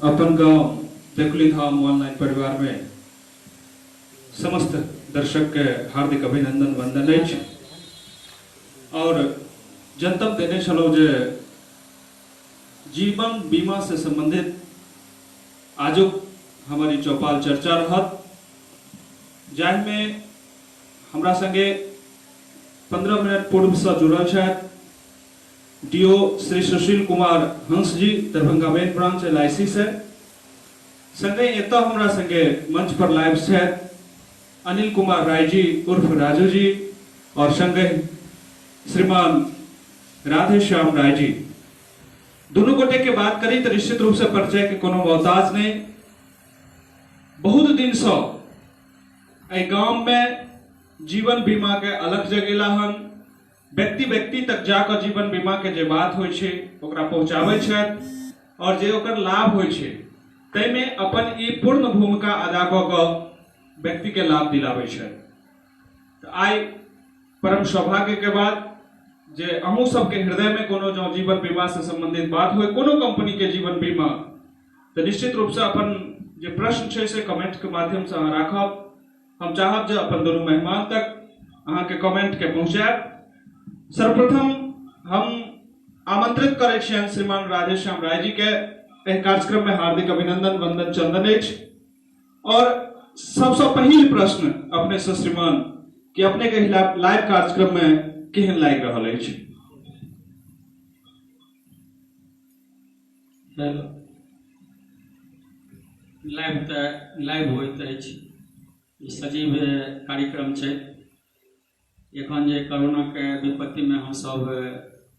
अपन गांव देकुली धाम ऑनलाइन परिवार में समस्त दर्शक के हार्दिक अभिनंदन वंदन अछि और जनतब देने छलौ जे जीवन बीमा से संबंधित आजुक हमारी चौपाल चर्चा रहत, जाहिमे हमरा संगे 15 मिनट पूर्व से जुड़ल छथि डीओ श्री सुशील कुमार हंस जी, दरभंगा मेन ब्रांच LIC से। संगे एतऽ हमरा संगे मंच पर लाइव छथि अनिल कुमार राय जी उर्फ राजू जी और संगे श्रीमान राधे श्याम राय जी। दोनों गोटे के बात करी तो निश्चित रूप से परिचय के कोनो मोहताज नहीं। बहुत दिन से एहि गांव में जीवन बीमा के अलग जगेला हन, व्यक्ति व्यक्ति तक जाकर जीवन बीमा के जे बात होइ छै ओकरा पहुंचाबै छथि और जे ओकर लाभ होइ छै तै में अपन ई पूर्ण भूमिका अदा कऽ कऽ व्यक्ति के लाभ दिलाबै छथि। तो आइ परम सौभाग्य के बाद जे अहूँ सबके हृदय में कोनो जो जीवन बीमा से संबंधित बात हो कोनो कंपनी के जीवन बीमा, तो निश्चित रूप से अपन जे प्रश्न छै से कमेंट के माध्यम से अहाँ राखब। हम चाहब जे अपन दोनों मेहमान तक अहाँ के कमेंट के पहुंचाएब। सर्वप्रथम हम आमंत्रित करे छियनि श्रीमान राधे श्याम राय जी के एहि कार्यक्रम में हार्दिक अभिनंदन वंदन चंदन अछि। और सबसे पहिल प्रश्न अपने से श्रीमान कि अपने के लाइव कार्यक्रम में केहन लागि रहल अछि? लाइव होइत अछि, सजीव कार्यक्रम छै। एखन जे कोरोना के विपत्ति में हम सब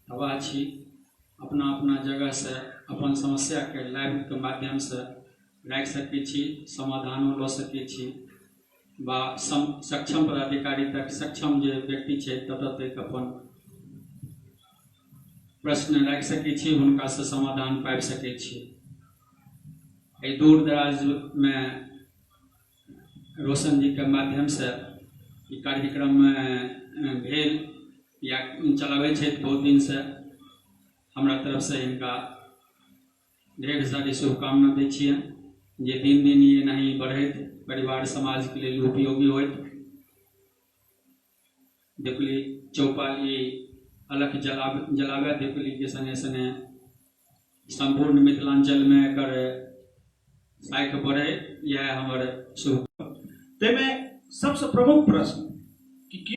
तबाह छी, अपना अपना जगह से अपन समस्या के लाइव के माध्यम से राखि सकै छी, समाधानो लऽ सकै छी बा सक्षम पदाधिकारी तक सक्षम जे व्यक्ति छै ततऽ तक अपन प्रश्न राखि सकै छी, हुनका से समाधान पाबि सकै छी। एहि दूर दराज में रोशन जी के माध्यम से ई कार्यक्रम भेल या चलाबै छै बहुत दिन से। हमरा तरफ से इनका ढेर सारी शुभकामना दै छियनि जे दिन दिन ये नहीं बढ़ैत परिवार समाज के लिए उपयोगी होइत। देकुली चौपाल ई अलख जलावे देकुली के सने सने संपूर्ण मिथिलांचल में एकर साइक बढ़े, यह हमर शुभ। तेमे सबसे प्रमुख प्रश्न कि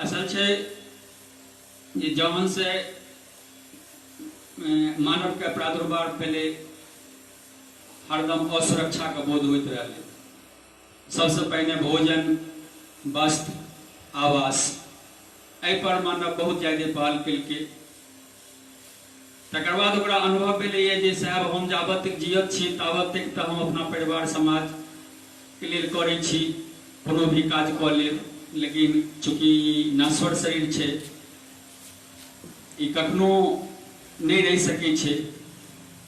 असल छै जे जहन से मानव के प्रादुर्भाव पहले हरदम असुरक्षा का बोध होइत रहले। सबसे पहले भोजन, वस्त्र, आवास, एहि पर मानव बहुत ज्यादा पहल केलकै। तकर बाद ओकरा अनुभव भेलै जे साहब हम जाबत तक जियत छी ताबत तक तऽ हम अपना परिवार समाज के लिए करै छी, कोनो भी काज कऽ लेब, लेकिन चूँकि नश्वर शरीर छै ई कखनो नहीं रहि सकै छै,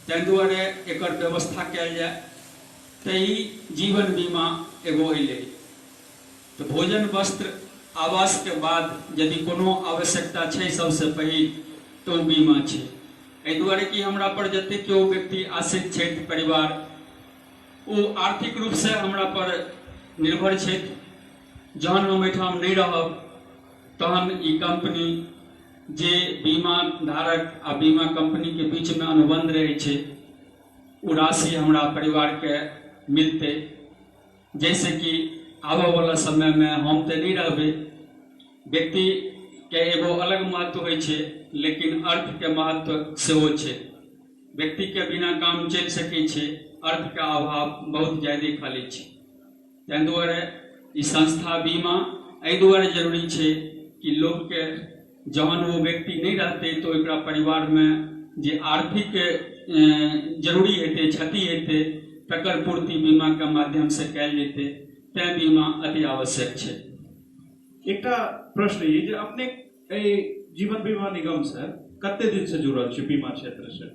ताहि दुआरे एकर व्यवस्था कयल जाय। तऽ ई जीवन बीमा एगो अयलै। तो भोजन, वस्त्र, आवास के बाद यदि कोनो आवश्यकता छै सबसे पहिल तो बीमा छै। एहि दुआरे कि हमरा पर जते केओ व्यक्ति आश्रित छथि परिवार, ओ आर्थिक रूप से हमरा पर निर्भर छथि। जहन हम एहिठाम नहीं रहब तहन ई कंपनी जे बीमा धारक आ बीमा कंपनी के बीच में अनुबंध रहे छै ओ राशि हमरा परिवार के मिलते, जैसे कि आबऽ वाला समय में हम तो नहीं रहबै। व्यक्ति के एगो अलग महत्व होइ छै, लेकिन अर्थ के महत्व सेहो छै। व्यक्ति के बिना काम चल सकै छै, अर्थ के अभाव बहुत ज्यादा खाली छै। ताहि दुआरे ई संस्था बीमा एहि दुआरे जरूरी छै कि लोग के जहन वो व्यक्ति नहीं रहते तो एकरा परिवार में जे आर्थिक जरूरी हेतै, क्षति हेतै, तकर पूर्ति बीमा के माध्यम से कयल जेतै। तैं बीमा अति आवश्यक छै। एकटा प्रश्न ये जे अपने जीवन बीमा निगम से कते दिन से जुड़ल छी बीमा क्षेत्र से?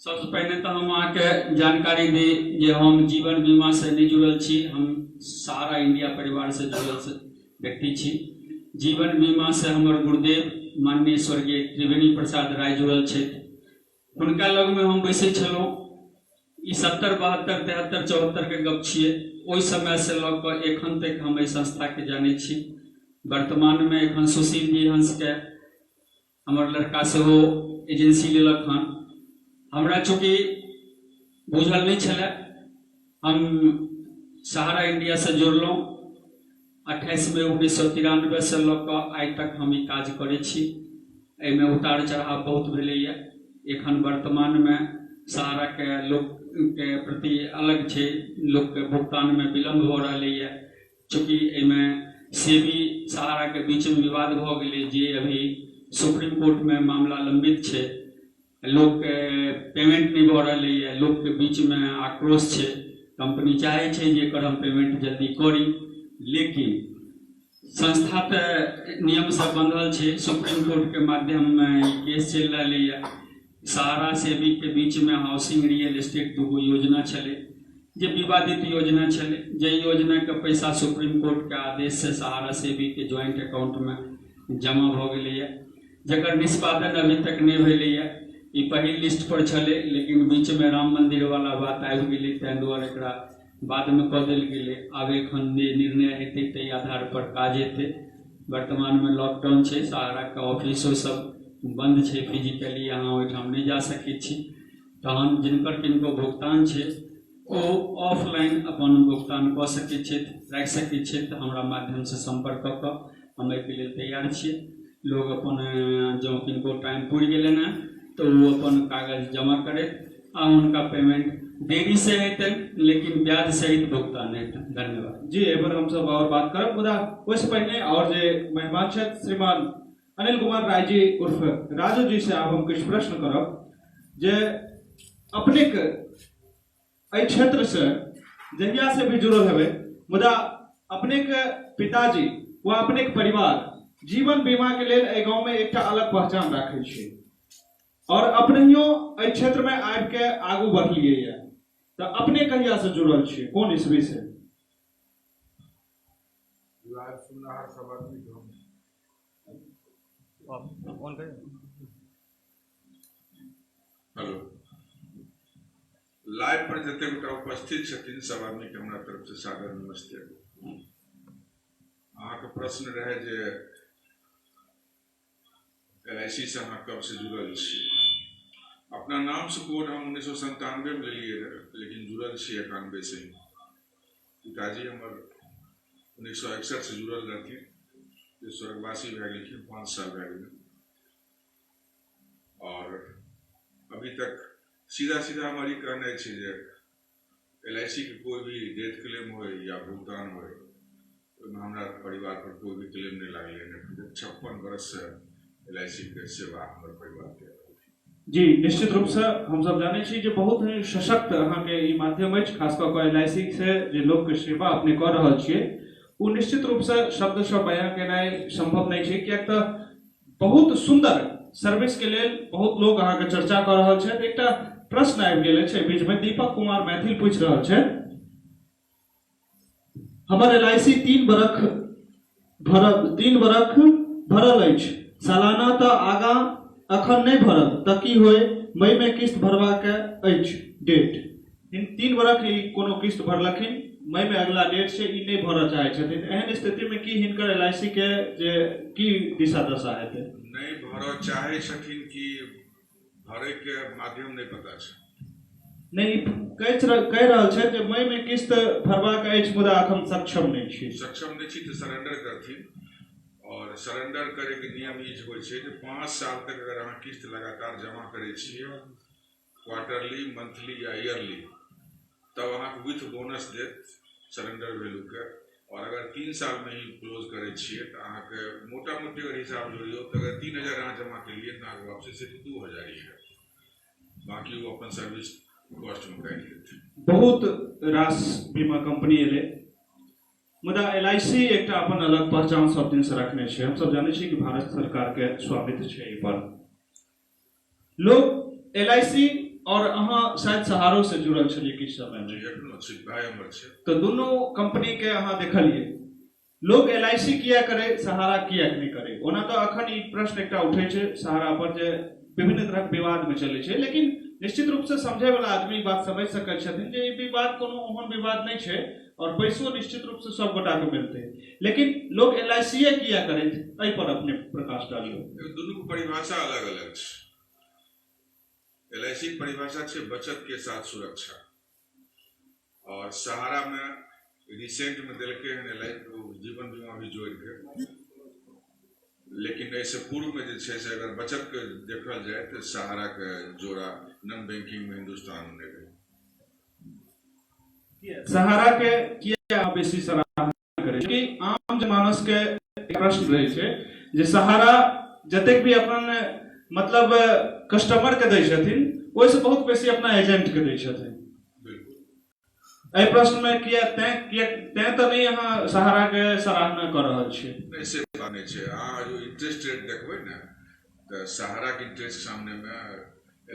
सबसे पहले तो हम अहाँ के जानकारी दी जे हम जीवन बीमा से नहीं जुड़ल छी, हम सहारा इंडिया परिवार से जुड़ल व्यक्ति छी। जीवन बीमा से हमर गुरुदेव माननीय स्वर्गीय त्रिवेणी प्रसाद राय जुड़ल छथि। हुनका लग में हम बैसे छलहुँ। ई 70, 72, 73, 74 के गप छियै। ओहि समय से लऽ कऽ एखन तक हम एहि संस्था के जानै छी। वर्तमान में एखन सुशील जी हंस के हमर लड़का सेहो एजेंसी लेलक हन। हमरा चूँकि बुझल नहीं छलै, हम सहारा इंडिया से जुड़लहुँ 28 मई 1993 से लऽ कऽ आइ तक हम ई काज करै छी। एहिमे उतार चढ़ाव बहुत भेलैए। एखन वर्तमान में सहारा के लोक के प्रति अलग छै, लोक के भुगतान में विलम्ब भऽ रहलैए। चूँकि एहिमे सेबी सहारा के बीच में विवाद भऽ गेलै, जे अभी सुप्रीम कोर्ट में मामला लंबित छै। लोक के पेमेंट नहीं भऽ रहलैए, लोक के बीच में आक्रोश छै। कंपनी चाहे छै जे एकर हम पेमेंट जल्दी करी, लेकिन संस्था तऽ नियम से बंधल छै। सुप्रीम कोर्ट के माध्यम में केस चलि रहलैए। सहारा सेबी के बीच में हाउसिंग रियल एस्टेट दूगो योजना छलै, जे विवादित योजना छलै। जे योजना के पैसा सुप्रीम कोर्ट के आदेश से सहारा सेबी के ज्वाइंट अकाउंट में जमा भऽ गेलैए, जकर निष्पादन अभी तक नहीं भेलैए। ई पहिल लिस्ट पर छलै, लेकिन बीच में राम मंदिर वाला बात आबि गेलै, ताहि दुआरे एकरा बाद में कऽ देल गेलै। आब एखन निर्णय हेतै ताहि आधार पर काज हेतै। वर्तमान में लॉकडाउन छै, सहारा के ऑफिसो सब बंद छै, फिजिकली अहाँ ओहिठाम नहीं जा सकै छी। तहन जिनकर किनको भुगतान छै ओ ऑफलाइन अपन भुगतान कऽ सकै छथि, राखि सकै छथि। हमरा माध्यम से संपर्क कऽ कऽ हम एहिके लेल तैयार छियै। लोग अपन जँ किनको टाइम पुरि गेलनि हैं तो वो अपन कागज जमा करे आ उनका पेमेंट देरी से हेतनि, लेकिन ब्याज सहित भुगतान हेतनि। धन्यवाद जी। एहि पर हम सब और बात करब, मुदा ओहिसँ पहिने और जे मेहमान छथि श्रीमान अनिल कुमार राय जी उर्फ राजू जी से आब हम किछु प्रश्न करब, जे अपने के एहि क्षेत्र से जहिया से भी जुड़ल हेबै, मुदा अपने के पिताजी वा अपने के परिवार जीवन बीमा के लेल एहि गांव में एकटा अलग पहचान राखै छै, और अपनेहियो एहि क्षेत्र में आबि के आगू बढ़लियै है। तो अपने कहिया से जुड़ल छियै, कोन ईस्वी से? हेलो, लाइव पर जते गोटा उपस्थित छथिन सब आदमी के हमरा तरफ से सादर नमस्ते। अहाँ के प्रश्न रहे जे LIC से अहाँ कब से जुड़ल छी। अपना नाम से कोड हम 1997 में लेलिए रहे, लेकिन जुड़ल छी 91 से। पिताजी हमर 1961 से जुड़ल रहथिन, जे स्वर्गवासी भए गेलखिन, 5 साल भए गेल। और अभी तक सीधा सीधा हमारी कहना है जे LIC के कोई भी डेथ क्लेम हो या भुगतान हो, हमारा परिवार पर कोई भी क्लेम नहीं लागल। 56 वर्ष से LIC के सेवा हमारे परिवार के। जी, निश्चित रूप से हम सब जाने छी जे बहुत ही सशक्त अहाँ के ई माध्यम अछि, खास कऽ कऽ LIC से जे लोक के सेवा अपने कऽ रहल छियै, ओ निश्चित रूप से शब्द से बयां केनाइ संभव नहीं छै, कियाक तऽ बहुत सुंदर सर्विस के लेल बहुत लोग अहाँ के चर्चा कर रहल छथि। एकटा प्रश्न आबि गेल छै बीच में, दीपक कुमार मैथिल पूछ रहल छै, हमर LIC 3 बरख भरल अछि, सालाना तऽ आगा अखन नहीं भरल, तऽ की होय? मई में किस्त भरवा के अछि डेट। 3 बरख ई कोनो किस्त भरलखिन, मई में अगला डेट से ई नहीं भरऽ चाहे छथिन। एहन स्थिति में की हिनकर LIC के जे की दिशा दशा हेतै? नहीं भरऽ चाहे छथिन कि भरे के माध्यम नहीं पता छै। नहीं कह रहल छै जे मई में किस्त भरवा के अछि, मुदा अखन सक्षम नहीं छी। सक्षम नहीं छी तो सरेंडर करथिन। और सरेंडर करे के नियम ई होइ छै जे 5 साल तक अगर अहाँ किस्त लगातार जमा करे छियै, क्वार्टरली, मंथली या ईयरली, तब अहाँ विथ बोनस देत सरेंडर वैल्यू के। और अगर 3 साल में ही क्लोज करे छियै तो अहाँ के मोटा मोटी अगर हिसाब जोड़ियो तो अगर 3000 अहाँ जमा करिए तो अहाँ वापसी से 2000 ही है, बाकी वो अपन सर्विस कॉस्ट में काटि लेते। बहुत रास बीमा कंपनी एले, मुदा LIC एकटा अपन अलग पहचान सब दिन से रखने छै। हम सब जाने छी कि भारत सरकार के स्वामित्व छै ई पर। लोग LIC और अहाँ शायद सहारो से जुड़ल छलिए किछ समय में, एखनो छै भाई हमर छै, तो दोनों कंपनी के अहाँ देखलिए। लोग LIC किया करे, सहारा किया नहीं करे। ओना तो अखन ई प्रश्न एकटा उठे छे सहारा पर जे विभिन्न तरह विवाद में चले छे, लेकिन निश्चित रूप से समझे वाला आदमी बात समझ सकै छथिन जे ई विवाद कोनो ओहन विवाद नहीं छे और पैसो निश्चित रूप से सब गोटा के मिलते हैं, लेकिन लोग LIC किया करे, एहि पर अपने प्रकाश डालियो। दोनों की परिभाषा अलग अलग है। LIC की परिभाषा है बचत के साथ सुरक्षा, और सहारा में रिसेंट में दिलके जीवन बीमा भी जोड़ के, लेकिन ऐसे पूर्व में जो है अगर बचत के देखल जाए तो सहारा के जोड़ा नॉन बैंकिंग में हिंदुस्तान ने सहारा के किया बेसी सराहना करे, क्योंकि आम जनमानस के प्रश्न रहे छे जे सहारा जतेक भी अपन मतलब कस्टमर के दै छथिन ओइ से बहुत बेसी अपना एजेंट के दै छथिन। एहि प्रश्न में किया तै तो नहीं यहाँ सहारा के सराहना कर रहल छी। नहीं से बात नहीं छे। अहाँ जो इंटरेस्ट रेट देखबै ना तो सहारा के इंटरेस्ट सामने में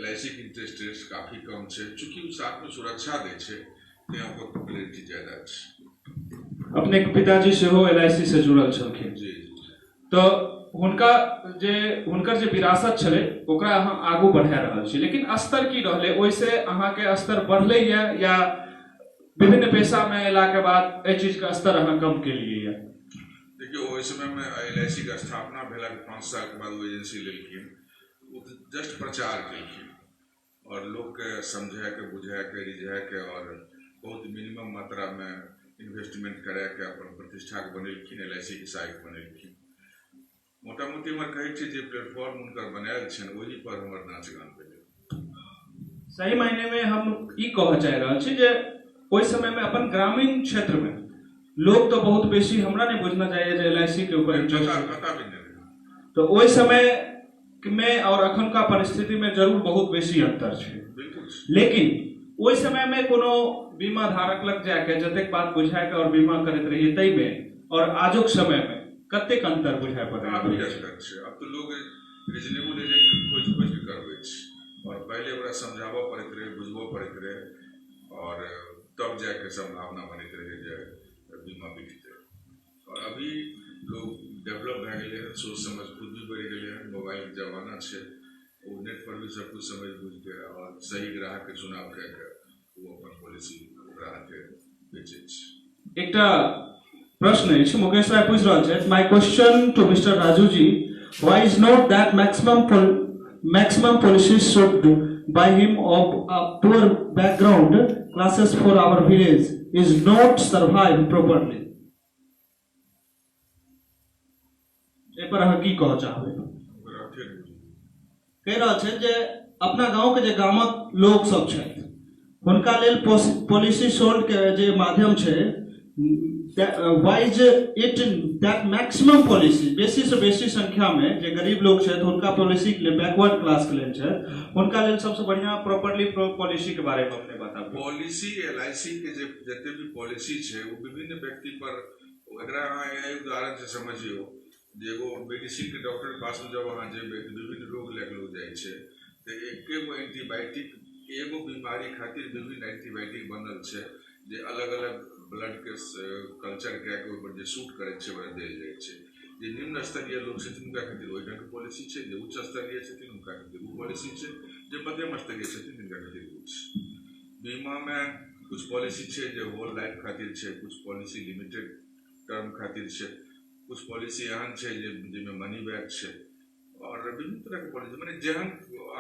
LIC के इंटरेस्ट रेट काफी कम छे, चूंकि उ साथ में सुरक्षा दै छे तै ओकर पॉपुलैरिटी ज्यादा छे। अपने के पिताजी सेहो LIC से जुड़ल छलखिन जी, तो हुनकर जे विरासत छले ओकरा अहाँ आगू बढ़ा रहल छी, लेकिन स्तर की रहले, ओइ से अहाँ के स्तर बढ़ले या विभिन्न पेशा में अयला के बाद ए चीज का स्तर अहाँ कम के लिए? देखिए ओहि समय में LIC का स्थापना भेला के 5 साल के बाद वो एजेंसी लेलखिन, वो जस्ट प्रचार केलखिन और लोग के समझा के बुझा के रिझा के और बहुत मिनिमम मात्रा में इन्वेस्टमेंट करा के अपन प्रतिष्ठा के बनेलखिन, LIC के सहायक बनेलखिन। मोटा मोटी हमर कहै छै जे प्लेटफॉर्म उनकर बनायल छन वही पर हमर नाच गान भेलै। सही मायने में हम ई कह चाह रहल छी जे ओइ समय में अपन ग्रामीण क्षेत्र में लोग तो बहुत बेसी हमरा नहीं बुझना चाहिए जे LIC के ऊपर पता भी नहीं, तो ओइ समय में और अखन का परिस्थिति में जरूर बहुत बेसी अंतर छे। लेकिन ओइ समय में कोनो बीमा धारक लग जाके जतेक बात बुझा के और बीमा करत रहिए तै में और आजुक समय में कतेक अंतर बुझाय पड़े? अब तो लोग रीजनेबल एजेंट खोज के करबे छै, और पहले ओकरा समझाबो पड़ैत रहे, बुझबो पड़ैत रहे, और तब जाके संभावना बनैत रहे जे बीमा बिकते। और अभी लोग डेवलप भए गेले हैं, सोच समझ खुद भी बढ़ गए हैं, मोबाइल के जमाना है, वो नेट पर भी सब कुछ समझ बुझ के और सही ग्राहक के चुनाव करके वो अपन पॉलिसी ग्राहक के बेचे छै। एकटा प्रश्न अछि, मुकेश राय पूछ रहल छथि, my question to mister Raju ji, why is not that maximum policies should by him of a poor background classes for our village is not survive properly? ए पर अहाँ की कह चाहबै? कह रहल छै जे अपना गांव के जे गामक लोग सब छथि हुनका लेल पॉलिसी सोल्ड के जे माध्यम छै, why is it that maximum policy बेसी से बेसी संख्या में जे गरीब लोग छथि हुनका पॉलिसी के लिए बैकवर्ड क्लास के लेल छथि हुनका लेल सबसे बढ़िया प्रॉपर्ली पॉलिसी के बारे में अपने बताबू। पॉलिसी LIC के जते भी पॉलिसी छै वो विभिन्न व्यक्ति पर, एकरा अहाँ उदाहरण से समझियो जे वो मेडिसिन के डॉक्टर के पास में जब वहां जेबे तो विभिन्न रोग लगलो जाय छै, तो एकेगो एंटीबायोटिक एगो बीमारी खातिर विभिन्न एंटीबायोटिक बनल छै जे अलग अलग ब्लड के कल्चर के ऊपर जे सूट करे छै ओकरा देल जाय छै। जे निम्न स्तरीय लोग छथिन उनका खातिर ओहि ढंग के पॉलिसी छै, जे उच्च स्तरीय छथिन उनका खातिर वो पॉलिसी छै, जे मध्यम स्तरीय छथिन उनका खातिर वो छै। बीमा में कुछ पॉलिसी छै जे होल लाइफ खातिर छै, कुछ पॉलिसी लिमिटेड टर्म खातिर छै, कुछ पॉलिसी एहन छै जेमे मनी बैक छै, और विभिन्न तरह के पॉलिसी माने जेहन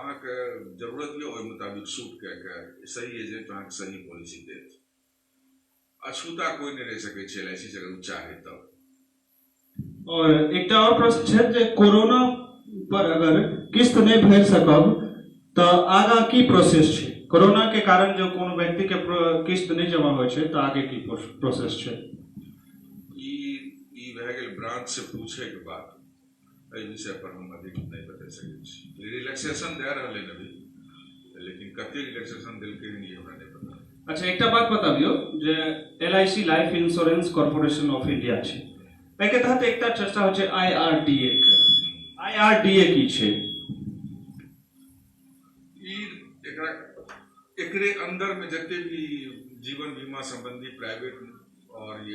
अहाँ के जरूरत है ओहि मुताबिक सूट के सही एजेंट अहाँ के सही पॉलिसी देत। अछूता कोई नहीं रह सके छै LIC से अगर चाहे तब। और एकटा और प्रश्न छै जे कोरोना पर अगर किस्त नहीं भेज सकब तो आगा की प्रोसेस छै? कोरोना के कारण जो कोनो व्यक्ति के किस्त नहीं जमा होय छै तो आगे की प्रोसेस छै? ई भए गेल ब्रांच से पूछे के बाद एहि विषय पर हम अधिक नहीं बता सकै छी। रिलैक्सेशन दे रहले अभी, लेकिन कते रिलैक्सेशन देलकै नहीं हमरा नहीं पता। अच्छा एकटा बात बताबियो जे LIC life insurance corporation of India छै, एके तहत एकटा चर्चा होय छै IRDA के। IRDA की छै? एकरे अंदर में जते भी जीवन बीमा संबंधी प्राइवेट और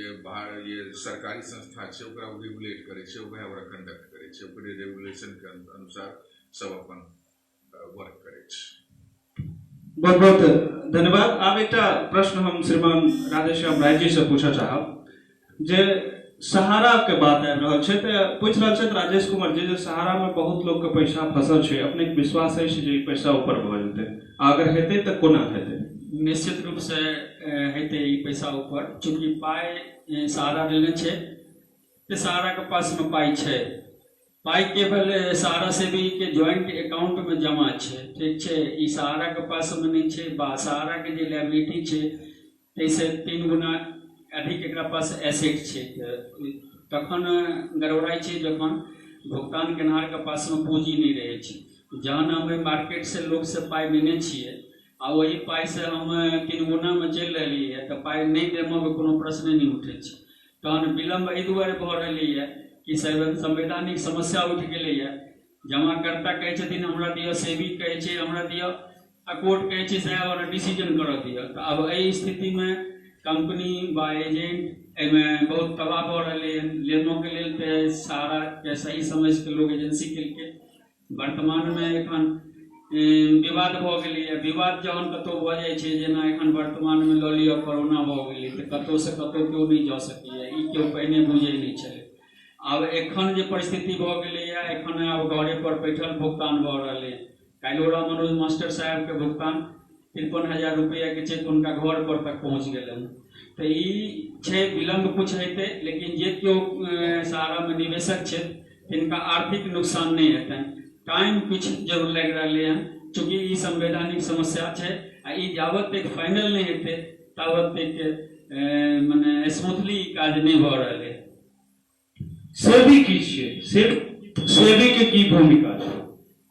ये सरकारी संस्था छै ओकरा रेगुलेट करे छै, ओकरा कंडक्ट करे छै, ओकरे रेगुलेशन के अनुसार सब अपन वर्क करे छै। बहुत बहुत धन्यवाद। आब एक प्रश्न हम श्रीमान राधेश्याम राय जी से पूछा चाहब जे सहारा के बात आबि रहल छै तऽ पूछ रहल छै राजेश कुमार जी जे सहारा में बहुत लोग के पैसा फंसल छै, अपने के विश्वास है जे पैसा ऊपर भऽ जेतै, अगर हेतै तऽ कोना हेतै? निश्चित रूप से हेतै ई पैसा ऊपर, चूंकि पाई सहारा लेने छै तऽ सहारा के पास में पाई छै, पाई केवल सहारा सेवी के ज्वाइंट अकाउंट में जमा छै, ठीक छै, ई सहारा के पास में नहीं छै। सहारा के जे लायबिलिटी छै ताहिसँ 3 गुना अधिक एकरा पास एसेट छै, तखन गड़बड़ाई छै जखन भुगतान केनहार के पास में पूंजी नहीं रहे छै। जहन हम मार्केट से लोग से पाई लेने छियै आ वही पाई से हम 3 गुना में चलि रहली है तऽ पाई नहीं देबऽ के कोनो प्रश्न नहीं उठे छै। तहन विलम्ब एहि दुआरे भऽ रहलै है कि संवैधानिक समस्या उठि गेलै है। जमाकर्ता कहै छथिन हमरा दिअ, सेवी कहै छै हमरा दिअ, आ कोर्ट कहै छै साहब हमरा डिसीजन करऽ दिअ। तऽ आब एहि स्थिति में कंपनी बा एजेंट एहिमे बहुत तबाह भऽ रहलै है। लेमो के लेल तऽ सहारा के सही समझ के लोग एजेंसी केलकै। वर्तमान में एखन विवाद भऽ गेलै है। विवाद जहन कतौ भऽ जाइ छै, जेना एखन वर्तमान में लऽ लिअ कोरोना भऽ गेलै तऽ कतौ से कतौ केओ नहीं जा सकैए, ई केओ पहिने बुझै नहीं छलै। आब एखन जे परिस्थिति भऽ गेलै है, एखन आब घरे पर बैठल भुगतान भऽ रहलै। काल्हि राम मनोज मास्टर साहब के भुगतान 53,000 रुपया के चेक हुनका घर पर तक पहुँच गेलनि। तऽ ई छै विलम्ब कुछ हेतै, लेकिन जे केओ सहारा में निवेशक छै तिनका आर्थिक नुकसान नहीं हेतनि। टाइम कुछ जरूर लग रहा है, चूंकि ई संवैधानिक समस्या है आ ई जावत तक फाइनल नहीं हेतै तावत तक माने स्मूथली काज नहीं भऽ रहल है। सेवी की छियै? सेवी के की भूमिका छै?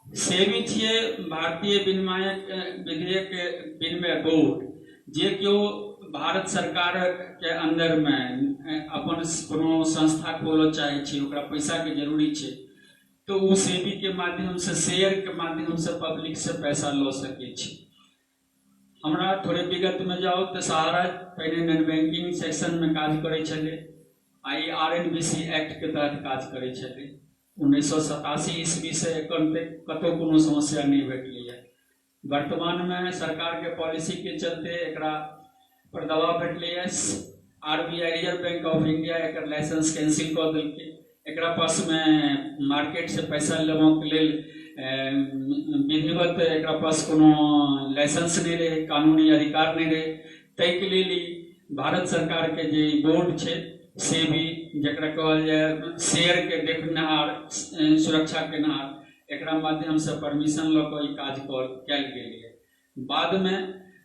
सेवी छियै भारतीय विधेयक विनिमय बोर्ड, जे केओ भारत सरकार के अंदर में अपन कोनो संस्था खोलऽ चाहे छै, ओकरा पैसा के जरूरी छै, तो वो सेवी के माध्यम से, शेयर के माध्यम से पब्लिक से पैसा लऽ सकै छी। हमरा थोड़े विगत में जाओ तो सहारा पहले नॉन बैंकिंग सेक्शन में काज करे छले, आई RNBC एक्ट के तहत काज करे छले। 1987 ईस्वी से एखन तक कतौ कोनो समस्या नहीं भेटलै है। वर्तमान में सरकार के पॉलिसी के चलते एकरा पर दबाव भेटलै है। RBI Reserve Bank of India एकर लाइसेंस कैंसिल कऽ देलकै। एकरा पास में मार्केट से पैसा लेबऽ के लेल विधिवत एकरा पास कोनो लाइसेंस नहीं रहे, कानूनी अधिकार नहीं रहे। ताहि के लेल भारत सरकार के जे बोर्ड छै सेवी, जकरा कहल जाय शेयर के देखनिहार, सुरक्षा केनिहार, एकरा माध्यम से परमिशन लऽ कऽ ई काज कयल गेलै है। बाद में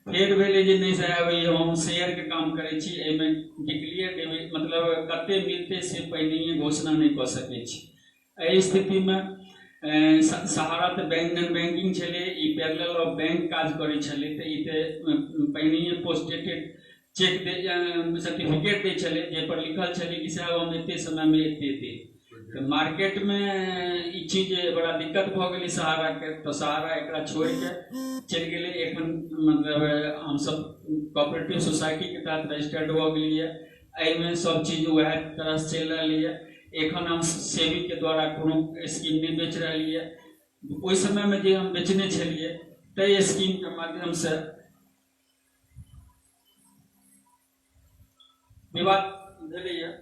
फेर भेलै जे नहीं साहब हम शेयर के काम करे छी, एहिमे डिक्लेयर मतलब कते मिलते से पहिने घोषणा नहीं कऽ सकै छी। एहि स्थिति में सहारा तऽ बैंक नॉन बैंकिंग छलै, ई पैरेलल ऑफ बैंक काज करै छलै, तऽ ई तऽ पहिने पोस्ट डेटेड चेक सर्टिफिकेट दै छलै, जे पर लिखल छलै कि साहब हम एते समय में एते तऽ मार्केट में ई चीज बड़ा दिक्कत भऽ गेलै सहारा के। तो सहारा एकरा छोड़ के चलि गेलै। एखन मतलब हम सब कोऑपरेटिव सोसाइटी के तहत रजिस्टर्ड भऽ गेलियै। एहिमे सब चीज वएह तरह से चलि रहलै है। एखन हम सेवी के द्वारा कोनो स्कीम नहीं बेच रहली है। ओहि समय में जे हम बेचने छलियै ताहि स्कीम के माध्यम से विवाद भेलै है।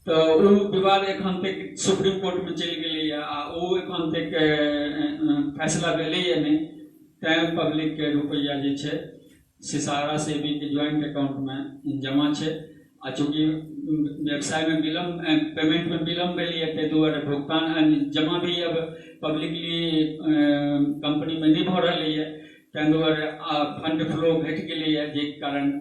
तो वो विवाद एखन तक सुप्रीम कोर्ट में चलि गेलै है आ ओ एखन तक फैसला भेलै है नहीं। तैं पब्लिक के रुपया जे छै से सहारा सेवी के ज्वाइंट अकाउंट में जमा छै। आ चूँकि व्यवसाय में विलम्ब, पेमेंट में विलम्ब भेलै है, ताहि दुआरे भुगतान जमा भी अब पब्लिकली कंपनी में नहीं भऽ रहलै है। ताहि दुआरे फंड फ्लो घटि गेलै है, जे कारण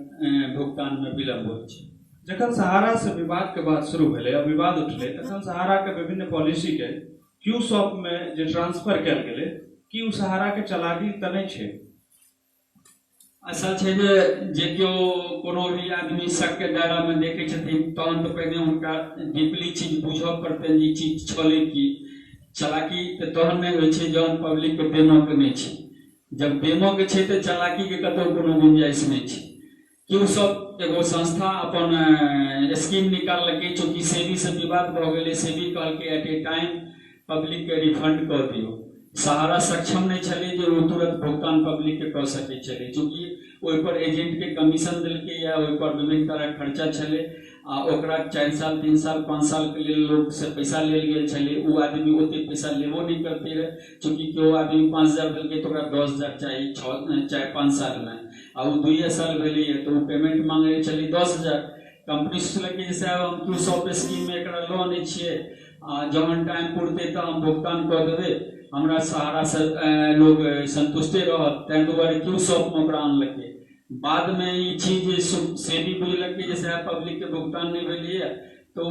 भुगतान में विलम्ब होइ छै। जखन सहारा से विवाद के बात शुरू भेलै और विवाद उठलै, तखन सहारा के विभिन्न पॉलिसी के क्यू शॉप में जे ट्रांसफर कयल गेलै, कि उ सहारा के चालाकी तऽ नहि छै? असल छै जे केओ कोनो भी आदमी शक के दायरा में देखै छथिन तहन तऽ पहिने हुनका डीपली चीज बुझऽ पड़तनि जे चीज छलै कि चालाकी तऽ तहन नहि होइ छै जहन पब्लिक के देमऽ के नहि छै। जब देमऽ के छै तऽ चालाकी के कतौ कोनो गुंजाइश नहि छै। केओ सब एगो संस्था अपन स्कीम निकाललकै, चूँकि सेबी से विवाद भ गेलै, सेबी कहलकै एट ए टाइम पब्लिक के रिफंड कऽ दियौ। सहारा सक्षम नहीं छलै जे ओ तुरंत भुगतान पब्लिक के कऽ सकै छलै, चूँकि ओहि पर एजेंट के कमीशन देलकै या ओहि पर विभिन्न तरह खर्चा छलै आ ओकरा 4 साल 3 साल 5 साल के लिए लोग से पैसा लेल गेल छलै। ओ आदमी ओते पैसा लेबो नहीं करते रहे, चूँकि केओ आदमी 5000 देलकै तो ओकरा 10000 चाहिए 4-5 साल में, आ ओ 2 साल भेलै तो ओ पेमेंट मांगे छलै 10000। कंपनी सोचलकै जे साहब हम Q-SOP स्कीम में एकरा लऽ आनै छियै, जहन टाइम पुरतै तऽ हम भुगतान कऽ देबै, हमरा सहारा से लोग संतुष्टे रहत, ताहि दुआरे Q-SOP में ओकरा आनलकै। बाद में ई चीज सेबी बुझलकै जे साहब पब्लिक के भुगतान नहीं भेलै, तो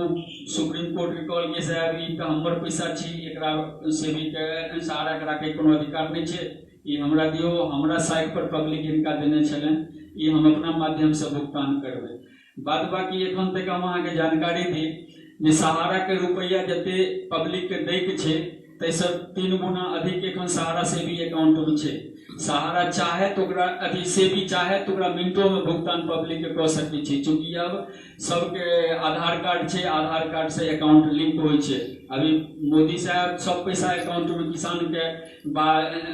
सुप्रीम कोर्ट के कहलकै साहब ई तऽ हमर पैसा छी, एकरा सेबी के सहारा के राखे कोनो अधिकार नहीं छै, ई हमरा दियो, हमरा साइट पर पब्लिक इनका देने छलनि, ई हम अपना माध्यम से भुगतान करबै। बाद बाकी एखन तक हम अहाँके जानकारी दी जे सहारा के रुपैया जते पब्लिक के दै के छै ताहिसँ 3 गुना अधिक एखन सहारा सेबी अकाउंट में छै। सहारा चाहे तो अथी सेबी चाहे तो मिनटों में भुगतान पब्लिक के कऽ सकै छै, चूँकि अब सबके आधार कार्ड छै, आधार कार्ड से अकाउंट लिंक होइ छै। अभी मोदी साहब सब पैसा अकाउंट में किसान के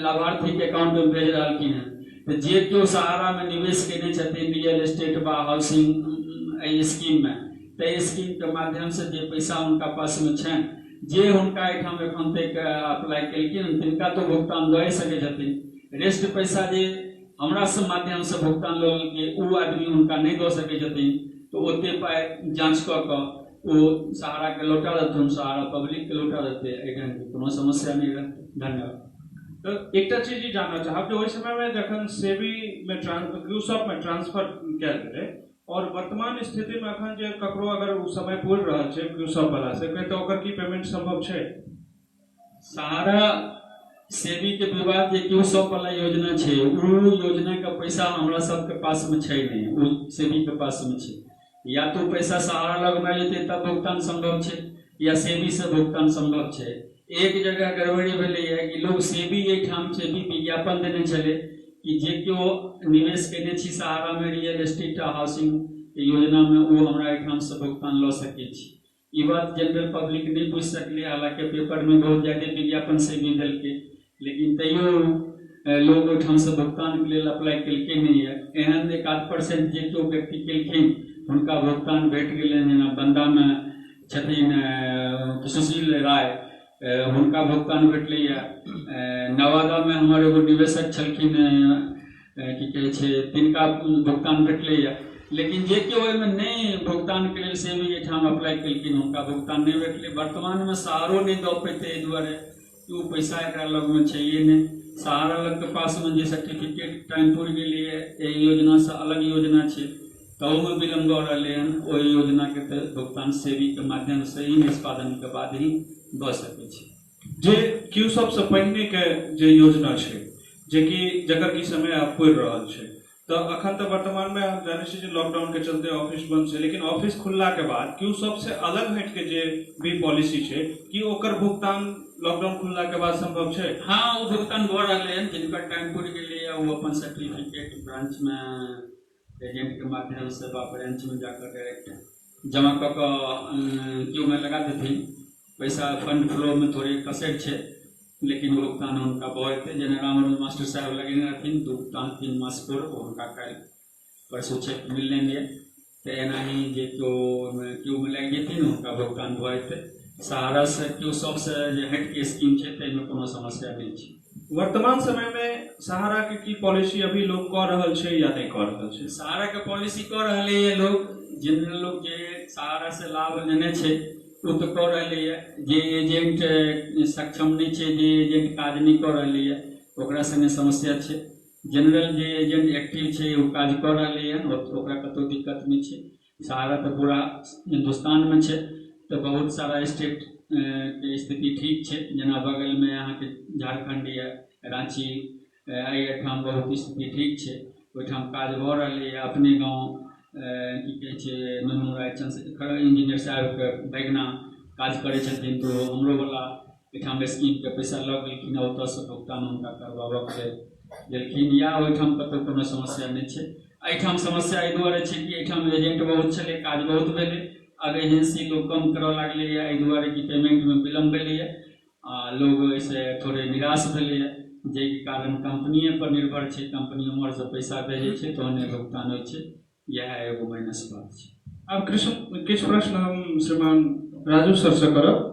लाभार्थी के अकाउंट में भेज रहलखिन हैं, तो जे केओ सहारा में निवेश केने छथिन रियल एस्टेट बा हाउसिंग स्कीम में, तो स्कीम के माध्यम से जे पैसा उनका पास में छनि, जे हुनका एहिठाम एखन तक अप्लाई केलखिन तिनका तो भुगतान दए सकै छथिन। रेस्ट पैसा जे हमरा सब माध्यम से भुगतान लऽ लेलकै ओ आदमी हुनका नहीं दऽ सकै छथिन, तो ओते पाइ जांच कऽ कऽ ओ सहारा के लौटा देथुन, सहारा पब्लिक के लौटा देते, एखन कोनो समस्या नहीं रहतै। धन्यवाद। तो एक चीज ई जानना चाहब जे ओहि समय में जखन सेबी में Q-SOP में ट्रांसफर कयल गेलै और वर्तमान स्थिति में अखन जे ककरो अगर उ समय पूरि रहल छै Q-SOP वाला से तो ओकर की पेमेंट संभव छै? सहारा सेबी के विवाद जे Q-SOP वाला योजना छै, उ योजना का पैसा हमरा सबके पास में छै नहीं, उ सेबी के पास में छै। या तो पैसा सहारा लग में जेतै तब भुगतान संभव छै, या सेबी से भुगतान संभव छै। एक जगह गड़बड़ी भेलै है कि लोग सेबी एहिठाम सेबी विज्ञापन देने छलै कि जे केओ निवेश केने छी सहारा में रियल एस्टेट हाउसिंग योजना में वो हमरा एहिठाम से भुगतान लऽ सकै छी। ई बात जनरल पब्लिक नहीं बुझ सकलै, हालांकि पेपर में बहुत ज्यादा विज्ञापन से भी देलकै, लेकिन तैयो लोग ओहिठाम से भुगतान के लिए अप्लाई केलकै नहीं है। एहन 1-8% जे केओ व्यक्ति केलखिन हुनका भुगतान भेट गेलनि, जेना बंदा में छथिन सुशील राय, हुनका भुगतान भेटलैया। नवादा में हमर एगो निवेशक छलखिन की कहै छै तिनका भुगतान भेटलैया, लेकिन जे केओ ओहिमे नहीं भुगतान के लेल सेबी एहिठाम अप्लाई केलखिन हुनका भुगतान नहीं भेटलै। वर्तमान में सहारो नहीं दऽ पेतै, एहि दुआरे ओ पैसा एकरा लग में छैहे नहीं। सहारा लग के पास में जे सर्टिफिकेट टाइम पुरि गेलै, एहि योजना से अलग योजना छै, तहु में विलम्ब भऽ रहलै हन। ओहि योजना के भुगतान सेबी के माध्यम से ही निष्पादन के बाद ही भऽ सकै छै। जे Q-SOP से पहिने के जे योजना छै जे कि जकर की समय आब पुरि रहल छै, तो अखन तो वर्तमान में हम जाने छी जे लॉकडाउन के चलते ऑफिस बंद छै, लेकिन ऑफिस खुलला के बाद Q-SOP से अलग हट के जे भी पॉलिसी छै कि ओकर भुगतान लॉकडाउन खुलला के बाद संभव छै? हाँ, वो भुगतान भऽ रहलै हन, जिनका टाइम पुरि गेलै वो अपन सर्टिफिकेट ब्रांच में एजेंट के माध्यम से बा ब्रांच में जाकर डायरेक्ट जमा कऽ कऽ क्यू में लगा देथिन। पैसा फंड फ्लो में थोड़े कसर छै, लेकिन भुगतान उनका भऽ जेतै। जेना राम मास्टर साहब लगेने रहथिन भुगतान 3 मास पूर्व, हुनका काल्हि परसू चेक मिललनि ये, तो एनाही जे क्यू में लागि जेथिन हुनका भुगतान भऽ जेतै। सहारा से Q-SOP से जे हट के स्कीम छै ताहिमे कोनो समस्या नहीं छै। वर्तमान समय में सहारा के की पॉलिसी अभी लोग कऽ रहल छै या नहीं कऽ रहल छै? सहारा के पॉलिसी कऽ रहलै है लोग, जिन लोग जे सहारा से लाभ लेने छै ओ तो कऽ रहलै है। जे एजेंट सक्षम नहीं छै, जे एजेंट काज नहीं कऽ रहलै है ओकरा संगे समस्या छै। जनरल जे एजेंट एक्टिव छै वो काज कऽ रहलै है, ओकरा कतौ दिक्कत नहीं छै। सहारा तो पूरा हिंदुस्तान में छै, तो बहुत सारा स्टेट के स्थिति ठीक छै। जेना बगल में यहाँ के झारखंड या रांची, एहिठाम बहुत स्थिति ठीक छै, ओहिठाम काज भऽ रहलै है। अपने गाँव की कहै छै नुनू राय चंद्रशेखर इंजीनियर साहब के बैगना काज करै छथिन, तो हमरो वाला एहिठाम स्कीम के पैसा लऽ गेलखिन, ओतऽ से भुगतान हुनका करबाबऽ के देलखिन, या ओहिठाम कतौ कोनो समस्या नहीं छै। एहिठाम समस्या एहि दुआरे छै कि एहिठाम एजेंट बहुत छलै, काज बहुत भेलै। अब एजेंसी लोग कम करऽ लागलैए एहि दुआरे कि पेमेंटमे विलम्ब भेलैए आ लोग एहिसँ थोड़े निराश भेलैए, जाहिके कारण कंपनिए पर निर्भर छै। कंपनी उम्हरसँ पैसा भेजै छै तहने भुगतान होइ छै, इएह एगो माइनस बात छै। अब किछु प्रश्न हम श्रीमान राजू सर से करब।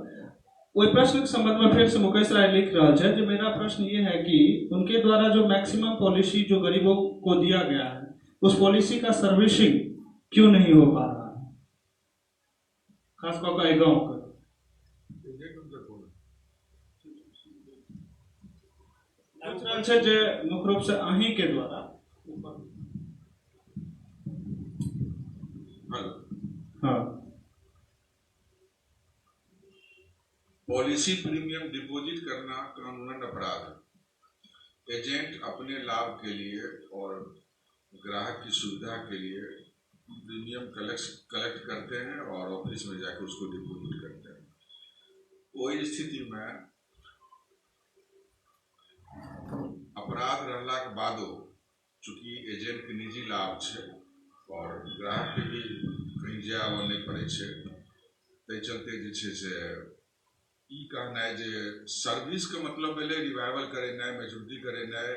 वही प्रश्न के संबंध में फिर से मुकेश राय लिख रहा है जो मेरा प्रश्न ये है कि उनके द्वारा जो मैक्सिमम पॉलिसी जो गरीबों को दिया गया है उस पॉलिसी का सर्विसिंग क्यों नहीं हो पा रहा है, खासकर का गाँव का। मुख्य रूप से अहीं के द्वारा हाँ पॉलिसी प्रीमियम डिपॉजिट करना कानूनन अपराध है। एजेंट अपने लाभ के लिए और ग्राहक की सुविधा के लिए प्रीमियम कलेक्ट करते हैं और ऑफिस में जाकर उसको डिपॉजिट करते हैं। वही स्थिति में अपराध रहला के बादो चूंकि एजेंट के निजी लाभ है और ग्राहक के भी कहीं जाय आबऽ नहीं पड़े छै, ताहि चलते जे छै से ई कहनाइ जे सर्विस के मतलब भेलै रिवाइवल करेनाइ, मैच्योरिटी करेनाइ,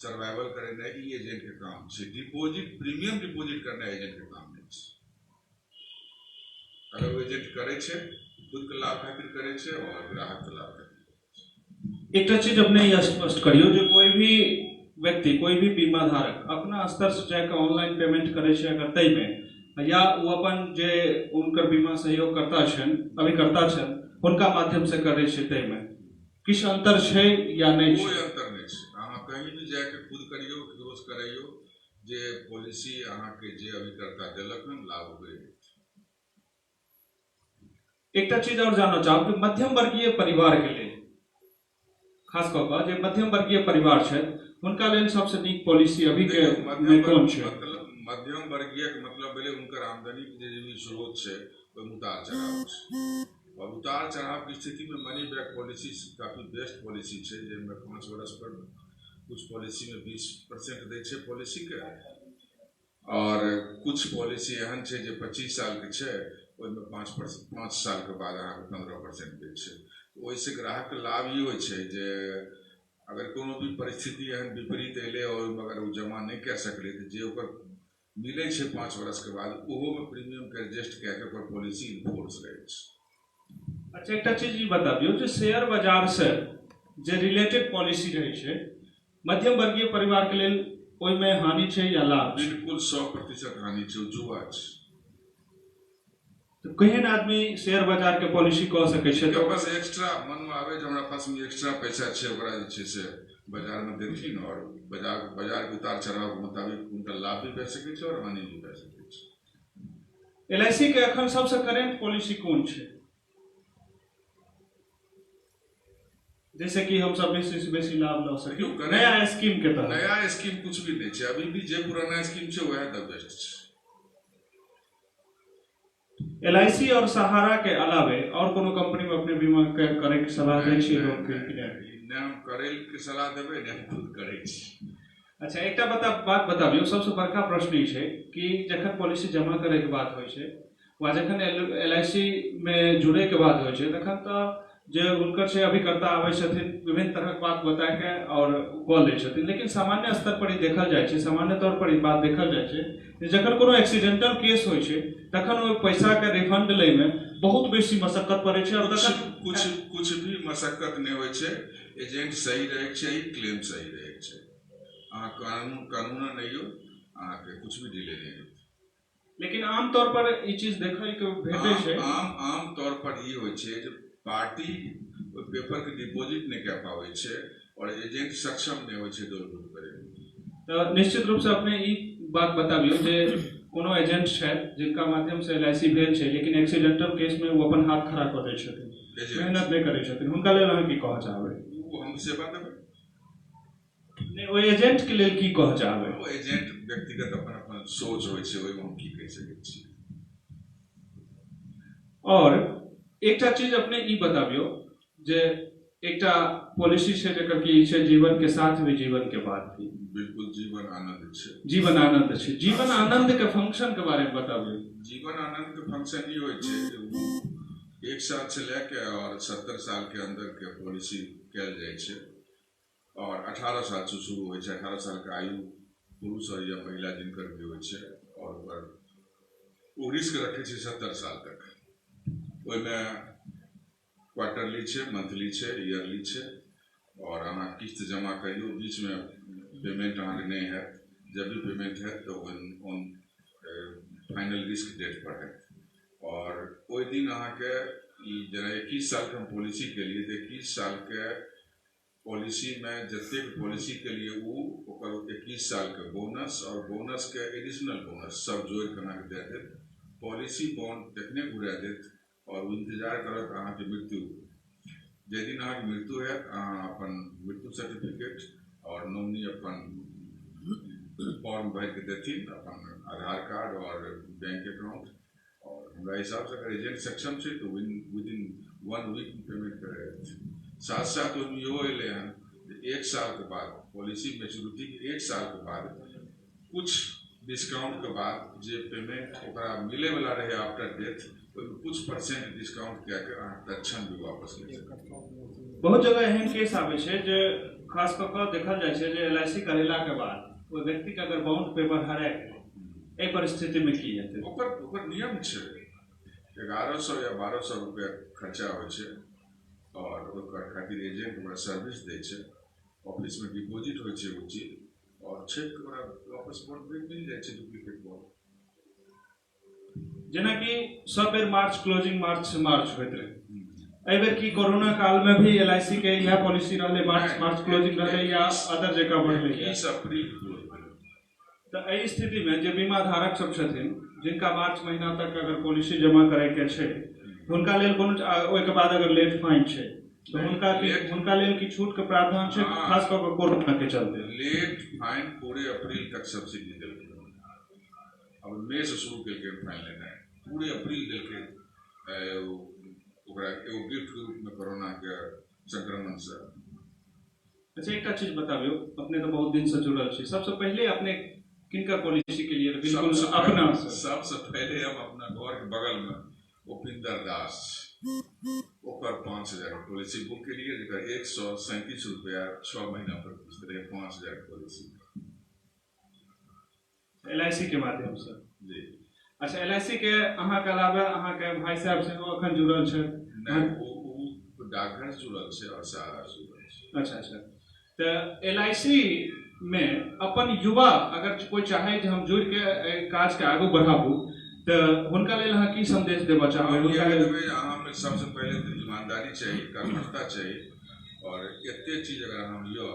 सर्वाइवल करेनाइ, ई एजेंट के काम छै। डिपॉजिट प्रीमियम डिपॉजिट करनाइ एजेंट के काम नहीं छै। अगर वो एजेंट करे छै खुद के लाभ खातिर करे छै और ग्राहक के लाभ खातिर। एक चीज अपने यह स्पष्ट करियो जो कोई भी व्यक्ति कोई भी बीमा धारक अपना स्तर से जाकर ऑनलाइन पेमेंट करे छै अगर तय में या वो अपन जे उनकर बीमा सहयोग करता छन अभिकर्ता छन उनका माध्यम से करे छै तय में किछ अंतर छै या नहीं? कोई अंतर नहीं छै। अहाँ कहीं भी जाके खुद करियो क्लोज कराइयो जे पॉलिसी अहाँ के जे अभिकर्ता देलक न लाभ होय। एक चीज और जानना चाहब कि मध्यम वर्गीय परिवार के लिए खास कऽ कऽ जे मध्यम वर्गीय परिवार छै उनका लेल सबसे नीक पॉलिसी अभी के में कोन छै? मध्यम वर्गीय के मतलब भेलै उनकर आमदनी के जे भी स्रोत छै ओहि में उतार चढ़ाव छै और उतार चढ़ाव की स्थिति में मनी बैक पॉलिसी काफी बेस्ट पॉलिसी छै जिसमें 5 वर्ष पर कुछ पॉलिसी में 20% दै छै पॉलिसी के और कुछ पॉलिसी एहन छै जे 25 साल के छै ओहिमे 5 साल के बाद अहाँके 15% दै छै। ओहिसे ग्राहक के लाभ ई होइ छै जे अगर कोनो भी परिस्थिति एहन विपरीत अयलै और अगर वो जमा नहीं कऽ सकलै तऽ जे ओकर मिलै छै 5 वर्ष के बाद ओहो में प्रीमियम के एडजस्ट कऽ के ओकर पॉलिसी इन्फोर्स रहै छै। अच्छा एक चीज ई बताबियो जे शेयर बाजार से जे रिलेटेड पॉलिसी रहे छै मध्यम वर्गीय परिवार के लेल ओइ में हानि छै या लाभ? बिल्कुल 100% हानि छै, जुआ छै। तो केहन आदमी शेयर बाजार के पॉलिसी कऽ सकै छै? तो बस एक्स्ट्रा मन में आवे जे हमरा पास में एक्स्ट्रा पैसा छै ओकरा जे छै से बाजार में देथिन और बाजार के उतार चढ़ाव के मुताबिक उनका लाभ भी भए सकै छै और हानि भी भए सकै छै। LIC के एखन सबसे करेंट पॉलिसी कोन छै जैसे कि हम सब बेसी से बेसी लाभ लऽ सकी नया स्कीम के तहत? नया स्कीम कुछ भी नहीं छै, अभी भी जे पुराना स्कीम छै वह द बेस्ट छै। LIC और सहारा के अलावे और कोनो कंपनी में अपने बीमा करे के सलाह दै छियै लोग के? ने हम करे के सलाह देबै ने हम खुद करै छी। अच्छा एकटा बात बताबियो सबसे बड़का प्रश्न ई छै कि जखन पॉलिसी जमा करे के बात होइ छै वा जखन LIC में जुड़े के बात होइ छै तखन तऽ जे उनकर छै अभिकर्ता आबै छथिन विभिन्न तरहक बात बता के और कॉल दै छथिन, लेकिन सामान्य स्तर पर ई देखल जाइ छै सामान्य तौर पर ई बात देखल जाइ छै जे जखन कोनो एक्सीडेंटल केस होइ छै तखन ओइ पैसा के रिफंड लै में बहुत बेसी मशक्कत पड़ै छै और तखन कुछ भी मशक्कत नहीं होइ छै। एजेंट सही रहै छै, क्लेम सही रहै छै, अहाँ कानून नहीं हो अहाँ के कुछ भी डिले नहीं होत। लेकिन आम तौर पर ई चीज देखै के भेटै छै आम तौर पर ई होइ छै जे पार्टी पेपर के डिपॉजिट नहीं कऽ पाबै छै और एजेंट सक्षम नहीं होइ छै दौड़ करे। तो निश्चित रूप से अपने ई बात बताबियो जे कोनो एजेंट छै जिनका माध्यम से LIC भेल छै लेकिन एक्सीडेंटल केस में वो अपन हाथ खड़ा कऽ दै छथिन, मेहनत नहीं करै छथिन, हुनका लेल अहाँ की कहऽ चाहबै? वो हम सेवा देबै नहीं ओइ एजेंट के लेल की कहऽ चाहबै? वो एजेंट व्यक्तिगत अपन अपन सोच होइ छै ओइ में हम की कहि सकै छी। और एकटा चीज अपने ई बताबियो जे एकटा पॉलिसी छै जकर कि छै जीवन के साथ भी जीवन के बाद भी बिल्कुल जीवन आनंद छे। जीवन आनंद छै। जीवन आनंद के फंक्शन के बारे में बताबियो। जीवन आनंद के फंक्शन ये होय छै जे उ 1 साल से लेके और 70 साल के अंदर के पॉलिसी कैल जाय छै और 18 साल से शुरू होय छै। 18 साल के आयु पुरुष और या महिला जिनकर भी होय छै और ओकर ओ रिस्क रखे छै 70 साल तक। ओहिमे क्वार्टरली छै, मंथली छै, ईयरली छै और अहाँ किस्त जमा करियो, बीच में पेमेंट अहाँ के नहीं है। जब भी पेमेंट है तो ऑन फाइनल रिस्क डेट पर है और ओहि दिन अहाँ के जेना 21 साल के हम पॉलिसी के लिए तो 21 साल के पॉलिसी में जतेक पॉलिसी के लिए वो ओकर 21 साल के बोनस और बोनस के एडिशनल बोनस सब जोड़ के अहाँ के दे देत। पॉलिसी बॉन्ड तखने घुरा देत और इंतजार करत अहाँ के मृत्यु। जे दिन अहाँ के मृत्यु है अहाँ अपन मृत्यु सर्टिफिकेट और नॉमिनी अपन फॉर्म भर के देथिन, अपन आधार कार्ड और बैंक अकाउंट और हमारा हिसाब से अगर एजेंट सक्षम है तो विदिन 1 वीक पेमेंट करे। साथ साथ यो अले हैं 1 साल के बाद पॉलिसी मैच्योरिटी के 1 साल के बाद कुछ डिस्काउंट के बाद जे पेमेंट ओकरा मिले वाला रहे आफ्टर डेथ कुछ % डिस्काउंट क्या के तत्क्षण भी वापस ले सकते। बहुत जगह एहन केस आवे छै जे खास कऽ के देखल जाय छै जे LIC करेला के बाद कोई व्यक्ति के अगर बाउंड पेपर हराय गेलै, ए परिस्थिति में की हेतै? ओकर नियम छै 1100 या 1200 रुपया खर्चा होय छै और ओकर खातिर एजेंट ओकरा सर्विस दै छै, ऑफिस में डिपॉजिट होय छै ओ चीज और चेक ओकरा वापस बॉन्ड मिल जाय छै डुप्लीकेट बॉन्ड। जेना कि सब बेर मार्च क्लोजिंग मार्च से मार्च होइत रहे, एहि बेर की कोरोना काल में भी LIC के यह पॉलिसी रहले मार्च क्लोजिंग रहले या अदर जगह बढ़ले? 20 अप्रैल तो एहि स्थिति में जे बीमा धारक सब छथिन जिनका मार्च महीना तक अगर पॉलिसी जमा करे के छै हुनका लेल कोनो ओइ के बाद अगर लेट फाइन छै तो हुनका लेल की छूट के प्रावधान छै, खास कऽ के कोरोना के चलते? लेट फाइन पूरे अप्रैल तक सब्सिडी देलकै। अब मई से शुरू केलकै फाइन लेना है, पूरे अप्रैल देलकै ओकरा एगो गिफ्ट के रूप में कोरोना के संक्रमण से। अच्छा एक चीज बताबियो, अपने तो बहुत दिन से जुड़ल छी, सबसे पहले अपने किनका पॉलिसी के लिए? बिल्कुल अपना सबसे पहले हम अपना घर के बगल में उपिंदर दास ओकर 5000 पॉलिसी बुक के लिए जेकर 137 रुपया 6 महीना पर किस्त रहे 5000 पॉलिसी LIC के माध्यम से जी। अच्छा LIC के अहाँ के अलावा अहाँ के भाई साहब से अखन जुड़ल छै? नहीं वो डाकघर से जुड़ल छै और सहारा से जुड़ल छै। अच्छा तो LIC में अपन युवा अगर कोई चाहे जे हम जुड़ के काज के आगू बढ़ाबू तो हुनका लेल अहाँ की संदेश देबा चाहबै? हुनका लेल अहाँ में सबसे पहले तो ईमानदारी चाहिए, कर्मठता चाहिए और एते चीज अगर हम लियो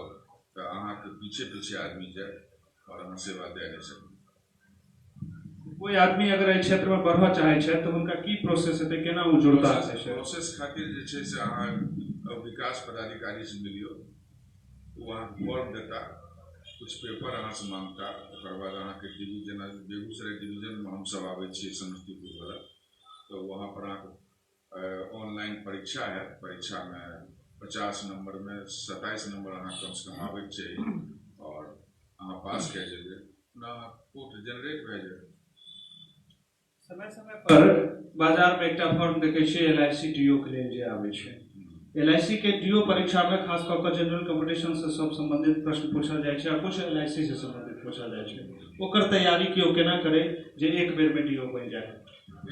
तो अहाँ के पीछे आदमी जाए और अहाँ सेवा दे नहीं सकते। कोई आदमी अगर एहि क्षेत्र में बढ़वा चाहे छै तो हुनका की प्रोसेस हेतै, केना ओ जुड़ता छै? प्रोसेस खातिर जे छै से अहाँ विकास पदाधिकारी से मिलियो, वो अहाँ फॉर्म देता, कुछ पेपर अहाँ से मांगता, ओकर बाद अहाँ के डिवीजन बेगूसराय डिवीजन में हम सब आबै छियै समस्तीपुर वाला, तो वहाँ पर अहाँ ऑनलाइन परीक्षा है, परीक्षा में 50 नंबर में 27 नंबर अहाँ कम से कम आबै चाहिए और अहाँ पास कऽ जेबै ना कोर्ट जनरेट भए जाए। समय समय पर बाजार में एकटा फॉर्म देखे छियै LIC DO के लेल जे आबै छै। LIC के DO परीक्षा में खास कऽ के जनरल कंपटीशन से सब संबंधित प्रश्न पूछल जाय छै आ कुछ LIC से संबंधित पूछल जाय छै। ओकर तैयारी केओ केना करे जे एक बेर में DO बन जाए?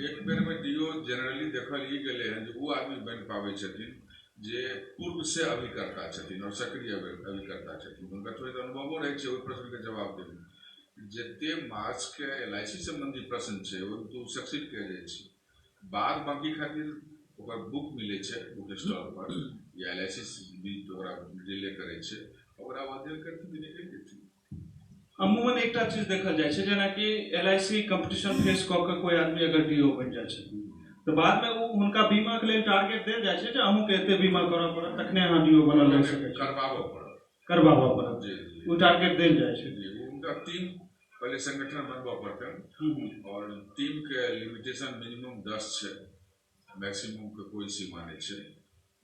एक बेर में DO जनरली देखल ई गेले हैं जे वो आदमी बन पाबै छथिन जे पूर्व से अभिकर्ता छथिन और सक्रिय अभिकर्ता छथिन, हुनका थोड़े अनुभवो रहै छै ओहि प्रश्न के जवाब देबै। जते मार्च के LIC संबंधी प्रश्न छै ओ तो सक्सेस कऽ जाइ छै, बाद बाकी खातिर ओकर बुक मिले छै बुक स्टॉल पर या LIC भी ओकरा रिले करे छै, ओकरा अध्ययन करके भी निकल जेथिन। अमूमन एकटा चीज देखल जाय छै जेना कि LIC कंपटीशन फेस कऽ के कोई आदमी अगर DO बन जाय छै तो बाद में वो हुनका बीमा के लेल टारगेट देल जाय छै जे अहूँ के एते बीमा करऽ पड़त तखने अहाँ DO बनल रह सकै छी, करबाबऽ पड़त जी, वो टारगेट देल जाय छै। उनका टीम पहले संगठन बनबा पड़तन और टीम के लिमिटेशन मिनिमम 10 छै, मैक्सिमम के कोई सीमा नहीं छै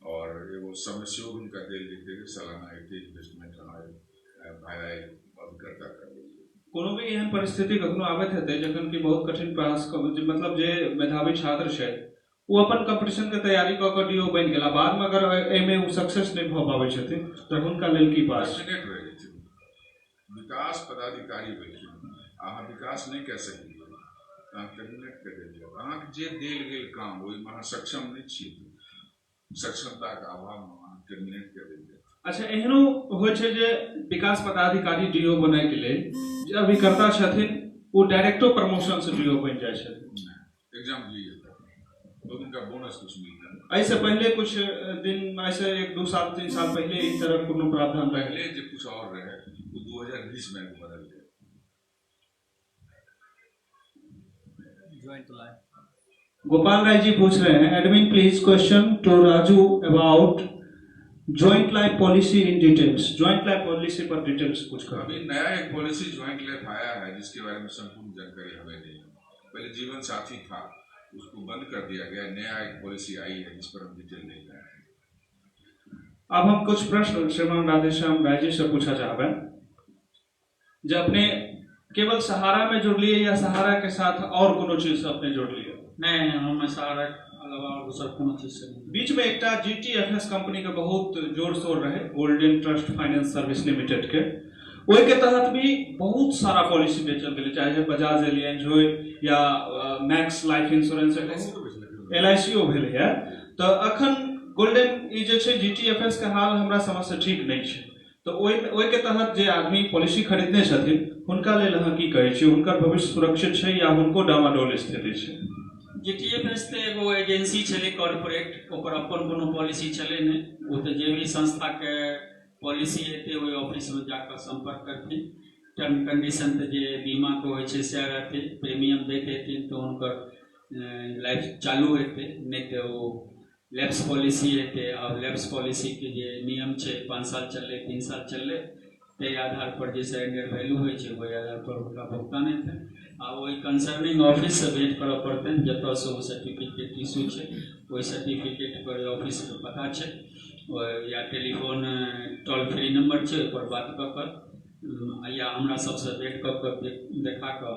और एगो समस्या उनका देल जेतै कि सालाना एते इन्वेस्टमेंट अहाँ भाई भी एहन परिस्थिति कखनो आबैत हेतै जखन कि बहुत कठिन प्रयास मतलब जे मेधावी छात्र छै वो अपन कंपटीशन के तैयारी क के डीओ बनि गेला, बाद में अगर एमे वो सक्सेस नहीं भ पाबै छथिन त हुनका लेल की पास पैशनेट रहे छथिन, विकास पदाधिकारी भेलखिन, अहाँ विकास नहीं कह सकलिए, अहाँ टर्मिनेट कर देलिए, अहाँ जे देल गेल काम ओहिमे अहाँ सक्षम नहीं छियै, सक्षमता के अभाव में अहाँ टर्मिनेट कर देलिए। अच्छा, एहनो होइ छै जे विकास पदाधिकारी डीओ बनै के लेल जे अभिकर्ता छथिन वो डायरेक्टो प्रमोशन से डीओ बनि जाइ छथिन, एग्जाम दिए तो उनका बोनस कुछ मिलता है। ऐसे पहले कुछ दिन, ऐसे 1-2 साल 3 साल पहले इस तरह कोनो प्रावधान रहे? पहले जो कुछ और रहे वो 2020 में बदल गया। गोपाल राय जी पूछ रहे हैं, admin please question to Raju about joint life policy in details. Joint life policy पर डिटेल्स पूछ कर। अभी नया एक पॉलिसी ज्वाइंट लाइफ आया है जिसके बारे में संपूर्ण जानकारी हमें नहीं है। पहले जीवन साथी था, उसको बंद कर दिया गया, नया एक पॉलिसी आई है जिस पर हम डिटेल नहीं कर रहे। अब हम कुछ प्रश्न श्रीमान राधेश्याम राय जी से पूछा चाहते हैं, जो अपने केवल सहारा में जुड़ लिए या सहारा के साथ और कोनो चीज से अपने जुड़ लिए? नहीं, हम सहारा अलावा और दूसरा कोनो चीज से नहीं। बीच में एकटा GTFS कंपनी के बहुत जोर शोर रहे, golden trust finance service limited के, ओहि के तहत भी बहुत सारा पॉलिसी बेचल गेलै, चाहे बजाज एलियंज हो या मैक्स लाइफ इंश्योरेंस, LIC भेलै है। तो अखन गोल्डन ई जे छै GTFS के हाल हमरा समझ से ठीक नहीं छै, तो ओहि के तहत जे आदमी पॉलिसी खरीदने छथिन हुनका लेल अहाँ की कहै छी, हुनकर भविष्य सुरक्षित छै या हुनको डामाडोल स्थिति छै? GTFS तो एगो एजेंसी चले कॉर्पोरेट, ओकर अपन कोनो पॉलिसी चले नहीं, वो तो जे भी संस्था के पॉलिसी हेते वही ऑफिस में जाकर संपर्क करथिन। टर्म कंडीशन तो जे बीमा को होइ छै से रहते, प्रीमियम दैत हेथिन तो उनकर लाइफ चालू हेते, नहीं तो वो लैप्स पॉलिसी हेते। और लैप्स पॉलिसी के जे नियम छै 5 साल चलले 3 साल चलले, ते आधार पर जे सरेंडर वैल्यू होइ छै वही आधार पर उनका भुगतान हेतै। आ वही कंसर्निंग ऑफिस से भेंट करऽ पड़तनि जतऽ से वो सर्टिफिकेट इशू छै, वही सर्टिफिकेट पर ऑफिस के पता छै, या टेलीफोन टोल फ्री नंबर छै पर बात कऽ कऽ या हमरा सबसे भेंट कऽ कऽ देखा कऽ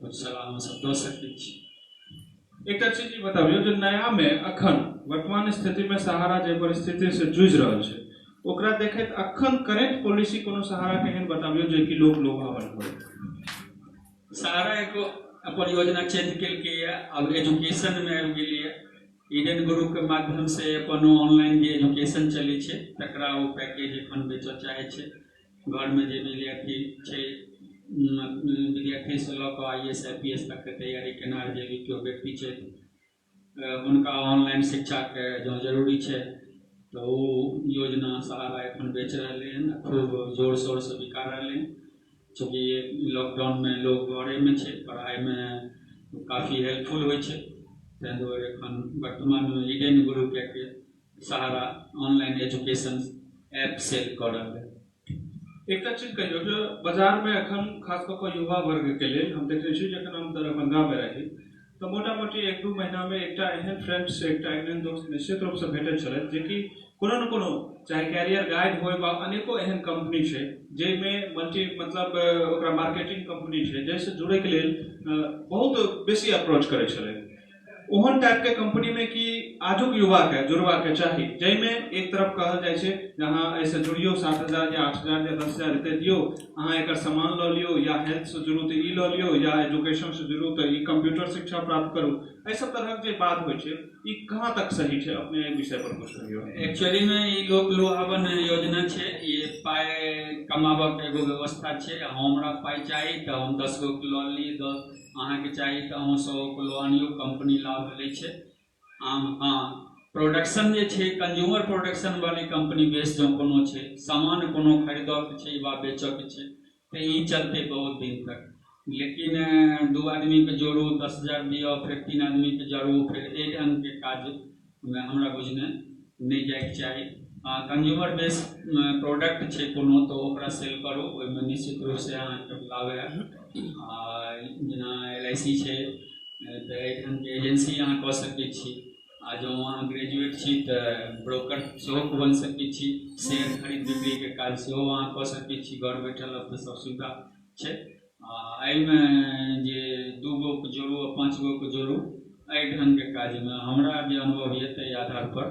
कुछ सलाह हम सब दऽ सकै छी। एकटा चीज ई बताबियौ जे नया में अखन वर्तमान स्थिति में सहारा जे परिस्थिति से जूझ रहल छै ओकरा देखैत अखन करेंट पॉलिसी कोनो सहारा के एहन बताबियौ जे कि लोक लोभावन होय। सहारा एगो अपन योजना चेंज केलकै है, अब एजुकेशन में आबि गेलै। ईडन ग्रुप के माध्यम से अपन ऑनलाइन जे एजुकेशन चलै छै तकरा ओ पैकेज एखन बेचऽ चाहै छै। घर में जे विद्यार्थी छै, विद्यार्थी से लऽ कऽ IAS IPS तक के तैयारी केनार जे भी केओ व्यक्ति छै उनका ऑनलाइन शिक्षा के जो जरूरी छै तो वो योजना सहारा एखन बेच रहले हैं, खूब जोर शोर से बिका रहले हैं। चूँकि लॉकडाउन में लोग घरे में छै, पढ़ाई में काफी हेल्पफुल होइ छै, ताहि दुआरे एखन वर्तमान में ईडन ग्रुप के सहारा ऑनलाइन एजुकेशन ऐप सेल कर रहल है। एकटा चीज कहियो जे बाजार में अखन खास कऽ कऽ युवा वर्ग के लेल हम देखै छी, जखन हम दरभंगा में रही तो मोटा मोटी 1-2 महीना में एकटा एहन फ्रेंड्स, एकटा एहन दोस्त निश्चित रूप से भेटैत छलथि जे कि कोनो न कोनो चाहे कैरियर गाइड हो वा अनेको एहन कंपनी छै जाहिमे मतलब ओकरा मार्केटिंग कंपनी छै जैसे जुड़े के लेल बहुत बेसी अप्रोच करे छलै। ओहन टाइप के कंपनी में कि आजुक युवा के जुड़वा के चाही, जाहिमे एक तरफ कहल जाय छै जहाँ ऐसे जुड़ियो 7,000 या 8,000 या 10,000 रुपए दियो, अहाँ एकर सामान लऽ लियो, या हेल्थ से जुड़ू तो ई लऽ लियो, या एजुकेशन से जुड़ू तो ई कंप्यूटर शिक्षा प्राप्त करू, ऐ सब तरह के बात होइ छै। ई कहाँ तक सही छै, अपने एहि विषय पर कुछ कहियो। एक्चुअली में ई लोक लोहावन योजना छै, ये पाई कमाबक एगो व्यवस्था छै। हमरा पाई चाही तो हम 10 गो लऽ ली, अहाँ के चाहिए तो अहाँ 100 गो लऽ आनियो, कंपनी लाभ लै छै। हाँ, प्रोडक्शन जे छै कंज्यूमर प्रोडक्शन वाली कंपनी बेस जो कोनो छै, सामान कोनो खरीदऽ के छै वा बेचऽ के छै तो ई चलते बहुत दिन तक। लेकिन 2 आदमी के जोड़ू, 10,000 दियो, फिर 3 आदमी के जोड़ू, फिर एक ढंग के काज में हमरा बुझने नहीं जाए चाही। कंज्यूमर बेस प्रोडक्ट छै कोनो तो ओकरा सेल करू, ओहिमे निश्चित रूप से अहाँके लाभ है। जेना LIC छै तो एक ढंग के एजेंसी अहाँ कऽ सकै छी, आ जो अहाँ ग्रेजुएट छी तो ब्रोकर सेहो बन सकै छी, शेयर खरीद बिक्री के काज सेहो अहाँ कऽ सकै छी, घर बैठल अपने सब सुविधा छै। एहिमे जे 2 गो के जोड़ू आ 5 गो के जोड़ू, एहि ढंग के काज में हमरा जे अनुभव ये ताहि आधार पर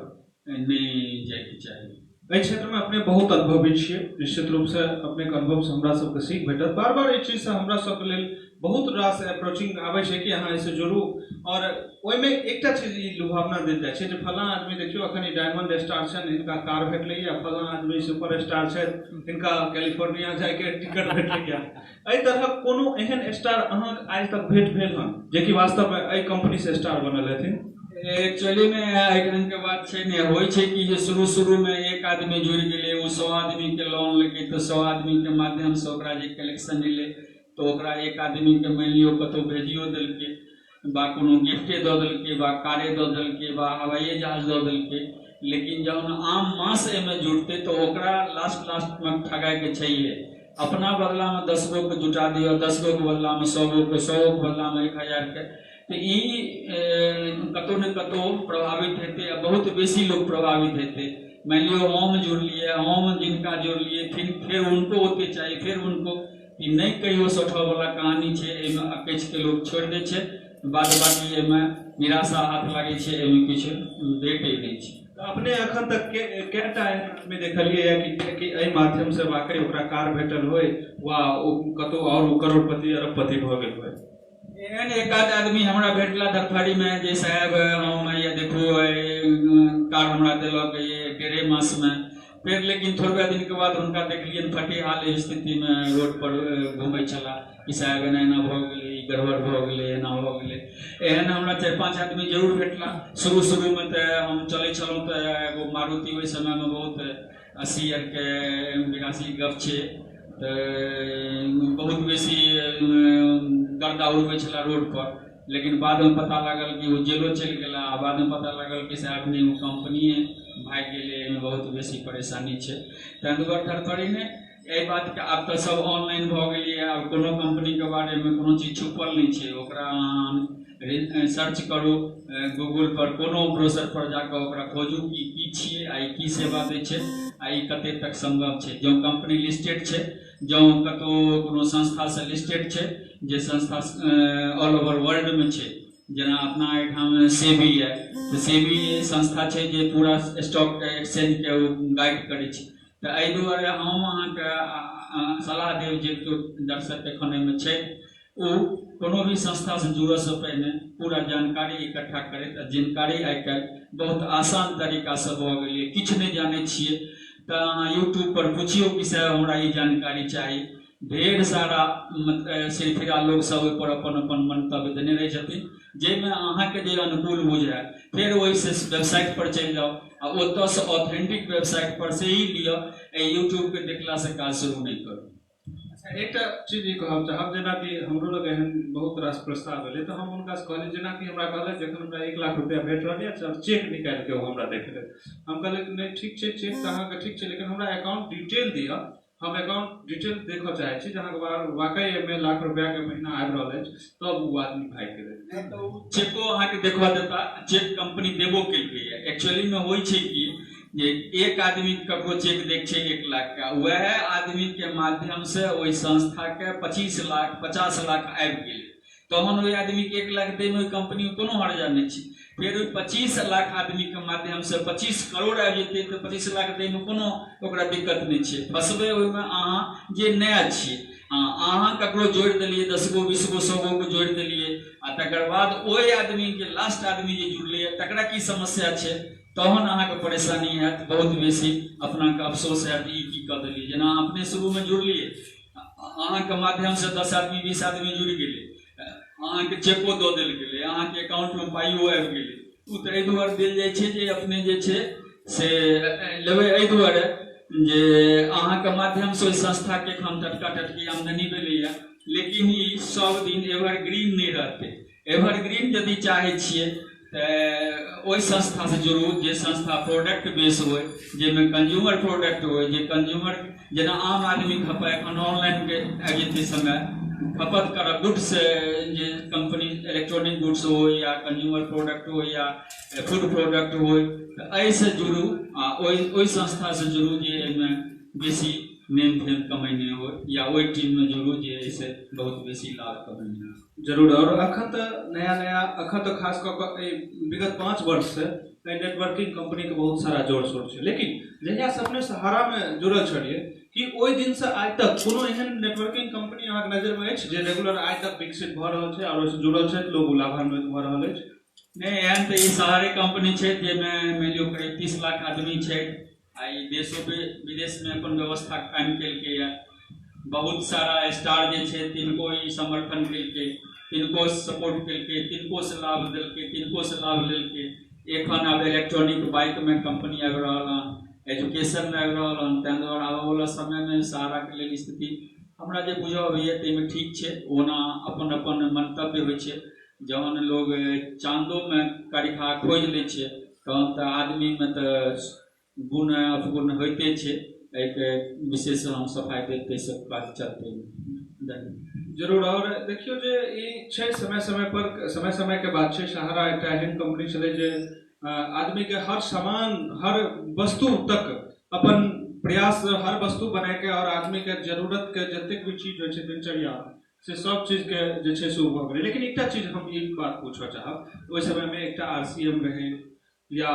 नहीं जाए चाहिए। एहि क्षेत्र में अपने बहुत अनुभवी छियै, निश्चित रूप से अपने के अनुभव से हमरा सबके सीख भेटत। बार बार एहि चीज से हमरा सबके लेल बहुत रास अप्रोचिंग आबै छै कि अहाँ ऐसे जोड़ू, और ओहिमे एकटा चीज ई लुभावना देल जाइ छै जे फलां आदमी देखियो अखन ई डायमंड स्टार छनि, हिनका कार भेटलैया, फलां आदमी सुपर स्टार छथि, हिनका कैलिफोर्निया जाय के टिकट भेटलैया। एहि तरहक कोनो एहन स्टार अहाँ आज तक भेट भेल हन जे कि वास्तव में एहि कंपनी से स्टार बनल हेथिन? एक्चुअली में एक ढंग के बात छै ने, होय छै कि जे शुरू में एक आदमी जुड़ गेलै, वो 100 आदमी के लोन लेके, तो 100 आदमी के माध्यम से ओकरा जे कलेक्शन मिले, तो ओकरा एक आदमी के मान लियो कतौ भेजियो देलकै, बा कोनो गिफ्टे दऽ देलकै, बा कारे दऽ देलकै, बा हवाई जहाज दऽ देलकै। लेकिन जब आम मास एमे जुड़ते तो ओकरा लास्ट में ठगाय के चाहिए। अपना बदला में 10 गो के जुटा दियो, 10 गो के बदला में 100 गो के, 100 गो के बदला में 1000 के, तो ई कतौ न कतौ प्रभावित हेते, बहुत बेसी लोग प्रभावित हेते। मान लियो हम जुड़ लिए, हम जिनका जोड़ लिए, फिर उनको होते चाहिए, फिर उनको नहीं कहियो सठो वाला कहानी छै। एमे अकैछ के लोग छोड़ दे छै, बाद बाकी एमे निराशा हाथ लागे छै, एमे किछ भेटै नहि छै। अपने अखन तक केटा में देखलिए कि एहि माध्यम से वाकई ओकरा कार भेटल होय वा कतौ और करोड़पति अरबपति भ गेल होय? एहन एक आध आदमी हमरा भेटला धरफड़ी में जे साहब हम ये देखो कार हमरा देलक ये 1.5 मास में। फिर लेकिन थोड़ा दिन के बाद उनका देखलिए फटे हाल स्थिति में रोड पर घूमे चला कि साहब एना भ गेलै, गड़बड़ भ गेलै, एना भ गेलै। एहन हमरा 4-5 आदमी जरूर भेटला। शुरू में तो हम चले छलौं तो एगो मारुति ओहि समय में बहुत 80 के 82 गप छै, तो बहुत बेसी गर्दा उड़बै छला रोड पर। लेकिन बाद में पता लागल कि वो जेलो चलि गेला, बाद में पता लागल कि साहब नहीं वो कंपनी भाग गेलै, बहुत बेसी परेशानी छै। ताहि दुआरे धरफड़ी ने एहि बात के आब तो सब ऑनलाइन भ गेलिए, आब कोनो कंपनी के बारे में कोनो चीज छुपल नहीं छै। ओकरा सर्च करू गूगल पर, कोनो ब्राउज़र पर जाकर ओकरा खोजू कि की छियै, आ की सेवा दै छै, आ कते तक संभव छै। जो कंपनी लिस्टेड छै, जो कतो कोनो संस्था से लिस्टेड छै, जे संस्था ऑल ओवर वर्ल्ड में छै, जेना अपना एठाम सेबी है, तो सेबी संस्था छै जे पूरा स्टॉक एक्सचेंज के गाइड करे छै। तो एहि दुआरे हम अहाँके सलाह देब जे दर्शक एखन एहिमे छै, ओ कोनो भी संस्था से जुड़े से पहले पूरा जानकारी इकट्ठा करे। जानकारी आइ काल्हि बहुत आसान तरीका से भ गेलै, किछु नहीं जाने छियै तो अहाँ यूट्यूब पर पूछियो कि साहब हमरा ई जानकारी चाही। ढेर सारा सिरफिरा लोग सब ओहि पर अपन अपन मंतव्य देने रहे छथिन, जाहिमे अहाँके जे अनुकूल बुझाय फिर वही से वेबसाइट पर चलि जाओ, आ ओतऽ से ऑथेंटिक वेबसाइट पर से ही लिअ। यूट्यूब के देखला से काज शुरू नहीं करू। एक चीज ई कहब चाहब, जेना कि हमरो लग एहन बहुत रास प्रस्ताव एलै, तो हम हुनका से कहलियै, जेना कि हमरा कहलक जखन हमरा 1 लाख रुपया भेट रहल है, चेक निकालि के हमरा देखेलै। हम कहलियै नहीं ठीक छै, चेक तो अहाँके ठीक छै, लेकिन हमरा अकाउंट डिटेल दिअ, हम अकाउंट डिटेल देखऽ चाहे छी, जहाँ वाकई एमे लाख रुपया के महीना आबि रहल अछि, तब वो आदमी भागि गेलै। चेको अहाँके देखबा देता, चेक कंपनी देबो केलकै। एक्चुअली में होइ छै कि जे एक आदमी ककरो चेक देख छै 1 लाख का, वह आदमी के माध्यम से ओहि संस्था के 25 लाख 50 लाख आबि गेलै, तहन ओहि आदमी के 1 लाख दै में ओहि कंपनी में कोनो हर्जा नहीं छै। फिर 25 लाख आदमी के माध्यम से 25 करोड़ आबि जेतै, तो 25 लाख दै में कोनो ओकरा दिक्कत नहीं छै। फसबै ओहिमे अहाँ जे नया छियै, अहाँ ककरो जोड़ि देलियै, 10 गो 20 गो 100 गो के जोड़ि देलियै, आ तकर बाद ओहि आदमी के लास्ट आदमी जे जुड़लै तकरा की समस्या छै, तहन अहाँके परेशानी हैत बहुत बेसी, अपनाके अफसोस हैत ई की कऽ देलियै। जेना अपने शुरू में जुड़लियै, अहाँके माध्यम से 10 आदमी 20 आदमी जुड़ि गेलै, अहाँके चेको दऽ देल गेलै, अहाँके अकाउंट में पाइयो आबि गेलै। ओ तऽ एहि दुआरे देल जाइ छै जे अपने जे छै से लेबै, एहि दुआरे जे अहाँके माध्यम से ओहि संस्था के एखन टटका टटकी आमदनी भेलैया। लेकिन ई सब दिन एवरग्रीन नहीं रहतै। एवरग्रीन यदि चाहे छियै तो ओहि संस्था से जुड़ू जे संस्था प्रोडक्ट बेस हो, जेमें कंज्यूमर प्रोडक्ट हो, जे कंज्यूमर जेना आम आदमी खपे। एखन ऑनलाइन के आबि जेतै समय, खपत करब गुड्स, जे कंपनी इलेक्ट्रॉनिक गुड्स हो या कंज्यूमर प्रोडक्ट हो या फूड प्रोडक्ट हो, तो एहि से जुड़ू, आ ओहि संस्था से जुड़ू जे एहिमे बेसी नेम फेम कमेने हो या ओहि टीम में जुड़ू जे एहिसे बहुत बेसी लाभ कमेने हो। जरूर। और अखन तो नया नया अखन तो खास कऽ कऽ विगत 5 वर्ष से नेटवर्किंग कंपनी के बहुत सारा जोर शोर छै, लेकिन जहिया से अपने सहारा में जुड़ल छलिए कि ओहि दिन से आज तक कोनो एहन नेटवर्किंग कंपनी अहाँके नजर में अछि जे रेगुलर आज तक विकसित भऽ रहल छै और ओहिसँ जुड़ल छै, लोग लाभान्वित भऽ रहल अछि? नहीं, एहन तो ई सहारे कंपनी छै जेमे मानि लियौ करीब 30 लाख आदमी छै आ ई देशो विदेश में अपन व्यवस्था कायम केलकै है। बहुत सारा स्टार जे छै तिनको ई समर्थन केलकै, तिनको सपोर्ट केलकै, तिनको से लाभ देलकै, तिनको से लाभ लेलकै। एखन आब इलेक्ट्रॉनिक बाइक में कंपनी आबि रहल हन, एजुकेशन में आबि रहल हन, ताहि दुआरे आबऽ वाला समय में सहारा के लेल स्थिति हमरा जे बुझऽ अबैया ताहिमे ठीक छै। ओना अपन अपन मंतव्य होइ छै, जहन लोग चांदो में करिखा खोज लै छै तहन तऽ आदमी में तऽ गुण अवगुण होइते छै। एक विशेष हम सफाई देते सब बात चलते। जरूर। और देखियो जे ई छै समय समय के बात छै। सहारा एकटा एहन कंपनी छलै जे आदमी के हर सामान हर वस्तु तक अपन प्रयास हर वस्तु बना के और आदमी के जरूरत के जतेक भी चीज होइ छै दिनचर्या से सब चीज के जे छै से भऽ गेलै। लेकिन एकटा चीज हम ई बात पूछऽ चाहब, ओहि समय में एकटा RCM रहे या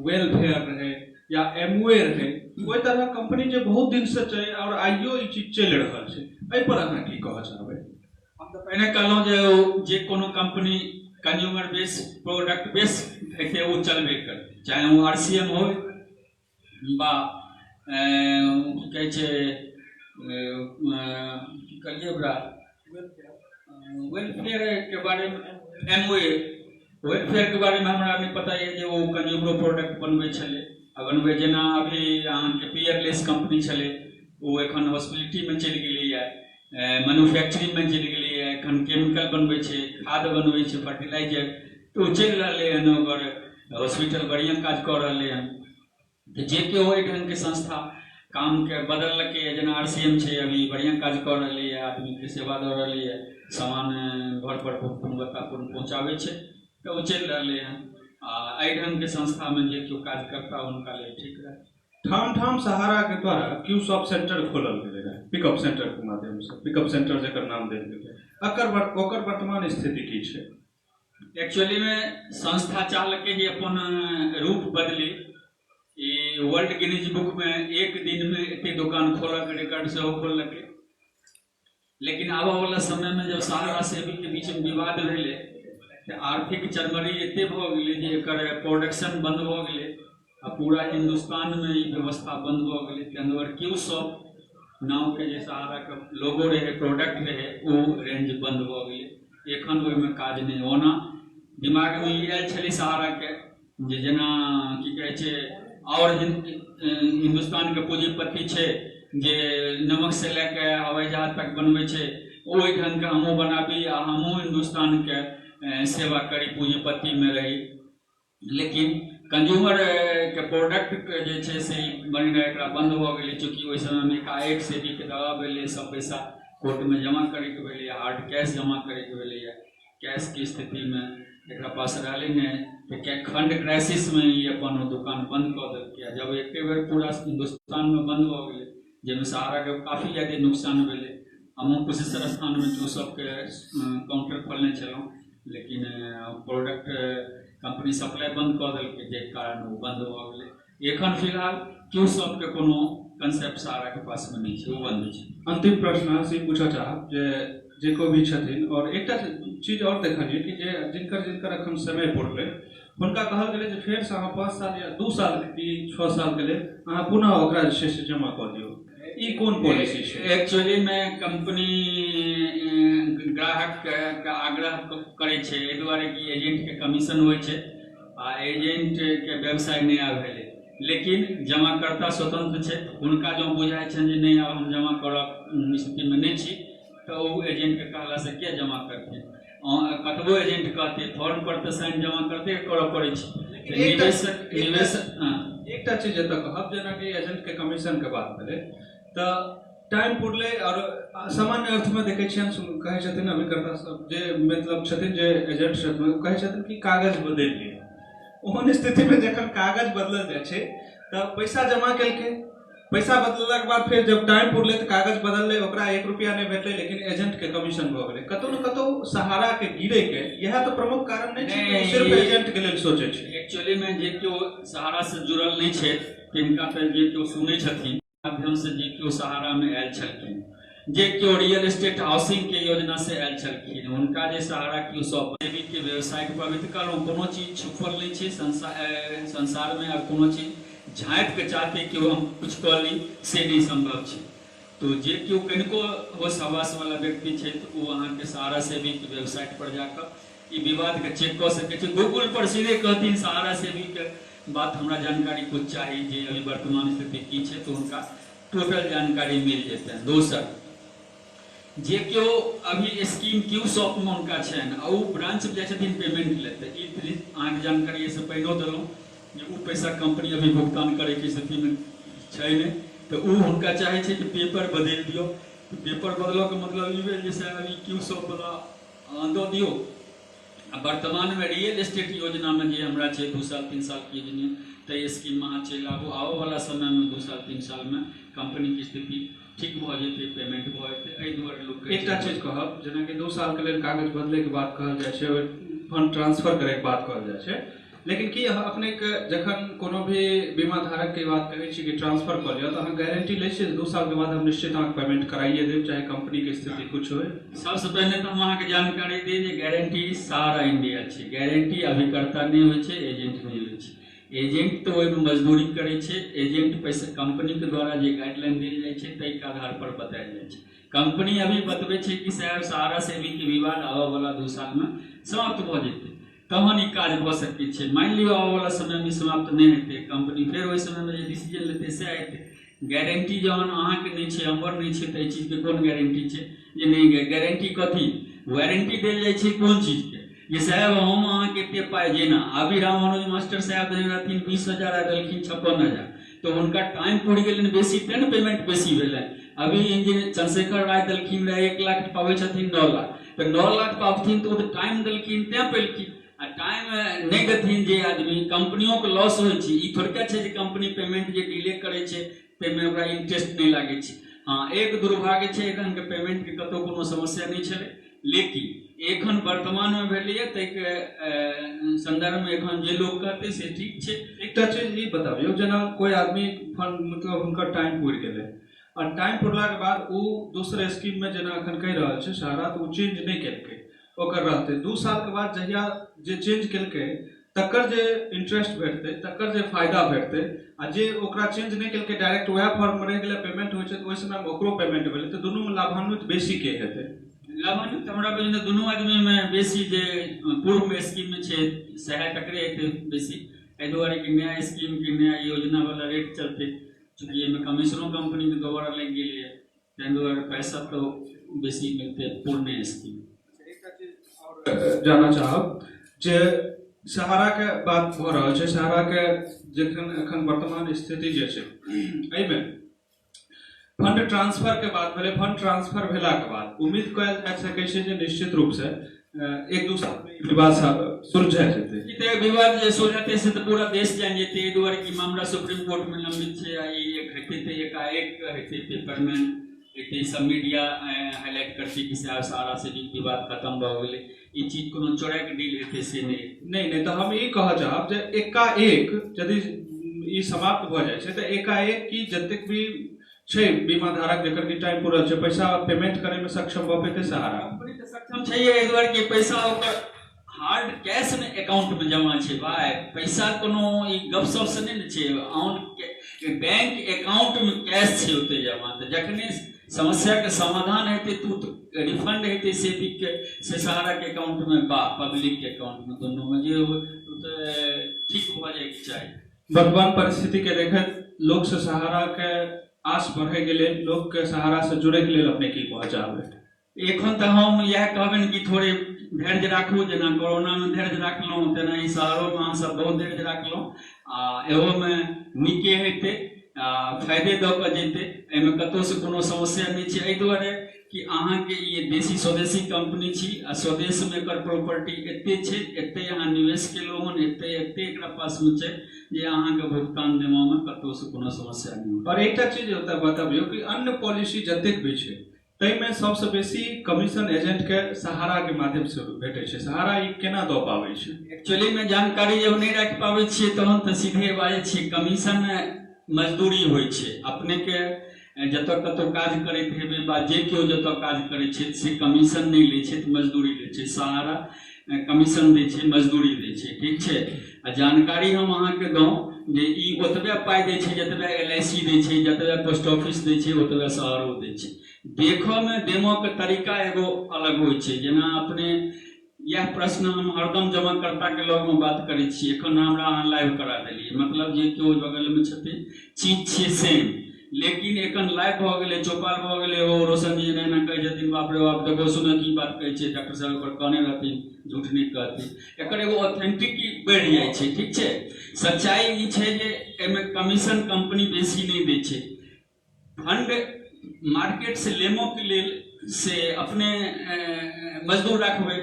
वेलफेयर रहे या एमवे रहे, ओहि तरह कंपनी जे बहुत दिन से चले और आइयो ई चीज चलि रहल छै, एहि पर अहाँ की कहऽ चाहबै? हम तऽ पहिने कहलहुँ जे कोनो company consumer base product base हेतै ओ चलबे करतै, चाहे वो RCM हो बा की कहै छै की कहलियै ओकरा वेलफेयर के बारे में एमवे वेलफेयर के बारे में हमरा नहीं पता है जे वो कंज्यूमर प्रोडक्ट बनबै छलै आ बनबै। जेना अभी अहाँके पियरलेस कंपनी छलै वो एखन हॉस्पिटलिटी में चलि गेलैया, मैन्युफैक्चरिंग में चलि गेलैया, एखन केमिकल बनबै छै, खाद बनबै छै, फर्टिलाइजर, तो चलि रहलै हन, ओकर हॉस्पिटल बढ़िया काज कऽ रहलै हन। तो जे केओ ओहि ढंग के संस्था काम के बदललकै, जेना RCM छै अभी बढ़िया काज कऽ रहलै है, आदमी के सेवा दऽ रहलै है, सामान घर पर गुणवत्तापूर्ण पहुँचाबै छै, तो वो चलि रहलै हन। आ एहि ढंग के संस्था में जे केओ काज करता हुनका लेल ठीक रहे। ठाम ठाम सहारा के द्वारा क्यू शॉप सेंटर खोलल गेलै है, पिकअप सेंटर के माध्यम से, पिकअप सेंटर जेकर नाम देल गेलै, ओकर वर्तमान स्थिति की छै? एक्चुअली में संस्था चाहलकै जे अपन रूप बदली। ई वर्ल्ड गिनीज बुक में एक दिन में एते दुकान खोलक रिकॉर्ड सेहो खोललकै, लेकिन आबऽ वाला समय में जब सहारा सेवी के बीच में विवाद भेलै तऽ आर्थिक चरमरी एते भऽ गेलै जे एकर प्रोडक्शन बंद भऽ गेलै आ पूरा हिंदुस्तान में ई व्यवस्था बंद भऽ गेलै। ताहि दुआरे क्यू शॉप नाम के जे सहारा के लोगो रहे, प्रोडक्ट रहे, ओ रेंज बंद भऽ गेलै। एखन ओहिमे काज नहि। ओना दिमाग में ई आयल छलै सहारा के जे जेना की कहै छै और हिंदुस्तान के पूंजीपति छै जे नमक से लेके हवाई जहाज तक बनबै छै, ओहि ढंग के हमहूँ बनाबी आ हमहूँ हिंदुस्तान के सेवा करी, पूंजीपति में रही। लेकिन कंज्यूमर के प्रोडक्ट के जे छै से बनि रहे एकरा बंद भऽ गेलै, चूँकि ओहि समय में एकाएक सेबी के दबाव भेलै, सब पैसा कोर्ट में जमा करे के भेलै, हार्ड कैश जमा करे के भेलै। कैश की स्थिति में एकरा पास रहलै नहीं, तो फंड क्राइसिस में ई अपन दुकान बंद कऽ देलकै। जब एक बेर पूरा हिंदुस्तान में बंद भऽ गेलै, जाहिमे सहारा के काफी ज्यादा नुकसान भेलै। हमहूँ कुशेश्वर स्थान में क्यू शॉप के काउंटर खोलने छलहुँ, लेकिन प्रोडक्ट कंपनी सप्लाई बंद कऽ देलकै, जे कारण वो बंद भऽ गेलै। एखन फिलहाल क्यू शॉप के कोनो कंसेप्ट सहारा के पास में नहीं छै, वो बंद छै। अंतिम प्रश्न से पूछऽ चाहब जे को भी छथिन, और एकटा चीज और देखलिए कि जे जिनकर अखन समय पुरलै हुनका कहल गेलै जे फेर से अहाँ 5 साल या 2 साल की 6 साल के लेल अहाँ पुनः ओकरा जे छै से जमा कऽ दियौ। ई कोन पॉलिसी छै? एक्चुअली में कंपनी ग्राहक के आग्रह करे छै, एहि दुआरे कि एजेंट के कमीशन होइ छै आ एजेंट के व्यवसाय नया भेलै। लेकिन जमाकर्ता स्वतंत्र छै, हुनका जो बुझाइ छनि जे नहीं अब हम जमा करब स्थिति में नहीं छी, तो वो एजेंट के कहला से क्या जमा करते। कतबो एजेंट कहते फॉर्म पर तो साइन जमा करते करऽ पड़ै छै। एकटा चीज एतऽ कहब, जेना कि एजेंट के कमीशन के बात भेलै तऽ टाइम पुरलै और सामान्य अर्थ में देखै छियनि कहै छथिन अभिकर्ता सब जे मतलब छथिन जे एजेंट छथिन, कहै छथिन कि कागज बदलि लिअ। ओहन स्थिति में जखन कागज बदलल जाइ छै तऽ पैसा जमा केलकै पैसा बदलला के बाद फिर जब टाइम पुरले तो कागज बदलले, ओकरा 1 रुपया नहीं भेटले, लेकिन एजेंट के कमीशन भ गेले। कतौ न कतौ सहारा के गिरे के यह तो प्रमुख कारण नहीं छै कि सिर्फ एजेंट के लेल सोचे छै। एक्चुअली में जे केओ सहारा से जुड़ल नहीं छै तिनका पे जे केओ सुनै छथिन माध्यम से जे केओ सहारा में आयल छलखिन, जे केओ रियल एस्टेट हाउसिंग के योजना से आयल छलखिन, हुनका जे सहारा केओ सब के वेबसाइट पर भी कहलहुँ कोनो चीज छुपल नहीं छै संसार में, और कोनो चीज झाँपि के चाहते कि हम कुछ कऽ ली से नहीं संभव छै। तो जे केओ कनिको होश हवास वाला व्यक्ति छै तो वो अहाँ के सहारा सेवी के वेबसाइट पर जाकर ई विवाद के चेक कर सकै छै। गूगल पर सीधे कहथिन सहारा सेवी के बात हमरा जानकारी कुछ चाहिए जे अभी वर्तमान स्थिति की छै, तो उनका टोटल जानकारी मिल जेतै। दोसर जे केओ अभी स्कीम क्यू शॉप में उनका छनि आ ओ ब्रांच में जाइ छथिन पेमेंट लेते, ई अहाँके जानकारी से पहिनो देलहुँ जे ओ पैसा कंपनी अभी भुगतान करे के स्थिति में छै नहीं, तो वो हुनका चाहे छै कि पेपर बदल दियो। तो पेपर बदलो के मतलब ई भेल जैसे अभी क्यू शॉप वाला दो दियो। आ वर्तमान में रियल एस्टेट योजना में जे हमरा छै 2 साल 3 साल की योजना, तो स्कीम में अहाँ चलि आबू, आबो वाला समय में 2 साल 3 साल में कंपनी की स्थिति ठीक भ जेतै, पेमेंट भ जेतै। एहि दुआरे लोक एकटा चीज कहब, जेना कि 2 साल के लेल कागज बदले के बात कहल जाय छै, फंड ट्रांसफर करे के बात कहल जाय छै, लेकिन कि अपने के जखन कोनो भी बीमा धारक के बात करै छी कि ट्रांसफर कर लियो, तो अहाँ गारंटी ले छी 2 साल के बाद हम निश्चित अहाँ पेमेंट कराइए देब, चाहे कंपनी के स्थिति कुछ होय। सबसे पहले तो हम अहाँ के जानकारी दी जे गारंटी सारा इंडिया छै, गारंटी अभिकर्ता नहीं होय छै, एजेंट नहीं होय छै। एजेंट तो ओहि में मजदूरी करे छै, एजेंट पैसा कंपनी के द्वारा जे गाइडलाइन देल जाय छै तै के आधार पर बतायल जाय छै। कंपनी अभी बतबै छै कि साहब सहारा सेवी के विवाद आबऽ वाला 2 साल में समाप्त भ जेतै, तहन ई काज भ सकै छै। मान लियो आबऽ वाला समय में समाप्त नहीं हेतै, कंपनी फिर ओहि समय में जे डिसीजन लेतै से हेतै। गारंटी जहन अहाँ के नहीं छै, हमर नहीं छै, तऽ एहि चीज के कोन गारंटी छै जे नहीं? गारंटी कथी वारंटी देल जाय छै कोन चीज के? ये साहब हम अहाँ के एते पाई जेना अभी राम मनोज मास्टर साहब देने रहथिन 20,000 आ देलखिन 56,000, तो उनका टाइम पुरि गेलनि बेसी, तें पेमेंट बेसी भेलै। अभी इंजीनियर चंद्रशेखर राय देलखिन रहे 1 लाख पाबै छथिन 9 लाख, तो 9 लाख पाबथिन तो टाइम देलखिन तें पेलखिन। आ टाइम नहीं देथिन जे आदमी, कंपनियों के लॉस होय छै। ई थोड़का छै जे कंपनी पेमेंट जे डिले करे छै ताहिमे ओकरा इंटरेस्ट नहीं लागे छै। हाँ, एक दुर्भाग्य छै एखन के पेमेंट के कतौ कोनो समस्या नहीं छलै, लेकिन एखन वर्तमान में भेलैए तै के संदर्भ में एखन जे लोग कहते से ठीक छै। एकटा चीज ई बताबियौ, जेना कोई आदमी फंड मतलब हुनकर टाइम पुरि गेलै, और टाइम पुरला के बाद वो दूसरे स्कीम में जेना अखन कहि रहल छै सहारा, तो वो चेंज नहीं केलकै, ओकर रहते 2 साल के बाद जहिया जे चेंज केलकै तकर जे इंटरेस्ट भेटतै, तकर जे फायदा भेटतै, आ जे ओकरा चेंज नहीं केलकै डायरेक्ट वएह फॉर्म में रहि गेलै, पेमेंट होइ छै तऽ ओहि समय में ओकरो पेमेंट भेलै, तऽ दुनू में लाभान्वित बेसी के हेतै? लाभान्वित हमरा बुझने दुनू आदमी में बेसी जे पूर्व में स्कीम में छै सहाय तकरे हेतै बेसी। एहि दुआरे कि नया स्कीम के नया योजना वाला रेट चलते, चूंकि एहिमे कमीशनो कंपनी के दोबारा लग गेलै है, ताहि दुआरे पैसा तो बेसी मिलते पूर्ण स्कीम। जाना चाहब जे सहारा के बात भ रहल छै, सहारा के जखन एखन वर्तमान स्थिति जे छै एहि में फंड ट्रांसफर के बात भेलै, फंड ट्रांसफर भेला के बाद उम्मीद कयल जा सकै छै जे निश्चित रूप से 1-2 साल में विवाद सुलझा जेतै। ई विवाद जे सुलझतै से तऽ पूरा देश जान जेतै। एहि दुआरे कि मामला सुप्रीम कोर्ट में लंबित छै, आ ई एक हेतै तऽ एकाएक हेतै, पेपर में हेतै, सब मीडिया हाईलाइट करतै कि सहारा से विवाद खत्म भ गेलै। ई चीज कोनो चोरक डील हेतै से नहीं। तऽ हम ई कहऽ चाहब जे एकाएक यदि ई समाप्त भ जाइ छै तऽ एकाएक की जतेक भी छै बीमा धारक जकर की टाइम पूरा छै, पैसा पेमेंट करे में सक्षम भ पेतै सहारा? कंपनी तऽ सक्षम छै, एहि दुआरे कि पैसा ओकर हार्ड कैश में अकाउंट में जमा छै भाई। पैसा कोनो ई गपशप से नहीं छै, बैंक अकाउंट में कैश छै ओते जमा। तऽ जखने समस्या के समाधान हेतै तो रिफंड हेतै सेविक के से सहारा के अकाउंट में बा पब्लिक के अकाउंट में, दोनों में जे हो ठीक भ जाए के चाही। वर्तमान परिस्थिति के देखैत लोक से सहारा के आस बढ़े के लेल, लोक के सहारा से जुड़े के लेल अपने की कहऽ चाहबै? एखन तऽ हम इएह कहबनि कि थोड़े धैर्य राखू, जेना कोरोना में धैर्य राखलहुँ तेना ई शहरों में अहाँ सब बहुत धैर्य राखलहुँ, आ एहो में नीके हेतै। फायदे दऽ कऽ जेतै, एहिमे कतहुसँ कोनो समस्या नहि छै। एहि दुआरे कि अहाँके ई देशी स्वदेशी कंपनी छी आ स्वदेशमे एकर प्रॉपर्टी एते छै, एते अहाँ निवेश केलहुँ हन, एते एकरा पासमे छै जे अहाँके भुगतान देबामे कतहुसँ कोनो समस्या नहि होइ। और एकटा चीज ओतऽ बताबियौ कि अन्य पॉलिसी जतेक भी छै ताहिमे सबसँ बेसी कमीशन एजेंट के सहारा के माध्यम से भेटै छै। सहारा ई केना दऽ पाबै छै? एक्चुअली में जानकारी जब नहीं रख पाबै छियै तहन तऽ सीधे बाजै छियै कमीशन मजदूरी होइ छै। अपने के जतऽ कतौ काज करैत हेबै बा जे केओ जतऽ काज करै छै से कमीशन नहीं लै छै तऽ मजदूरी लै छै। सहारा कमीशन दै छै, मजदूरी दै छै, ठीक छै। आ जानकारी हम अहाँके दऊं जे ई ओतबे पाइ दै छै जतबे LIC दै छै, जतबे पोस्ट ऑफिस दै छै, ओतबे सहारो दै छै। देखऽमे डेमो के तरीका एगो अलग होइ छै। जेना अपने यह प्रश्न हम हरदम जमाकर्ता के लग में बात करै छी, एखन हमरा अहाँ लाइव करा देलियै, मतलब जे केओ बगल में छथिन चीज छियै सेम, लेकिन एखन लाइव भऽ गेलै, चौपाल भऽ गेलै। ओ रोशन जी एना कहै छथिन, बाप रे बाप देखो सुनो की बात कहै छै, डॉक्टर साहब पर कहने रहथिन, झूठ नहीं कहथिन। एकर एगो ऑथेंटिटी बढ़ि जाइ छै, ठीक छै। सच्चाई ई छै जे एहिमे कमीशन कंपनी बेसी नहीं दै छै। फंड मार्केट से लेमो के लेल से अपने मजदूर रखबै।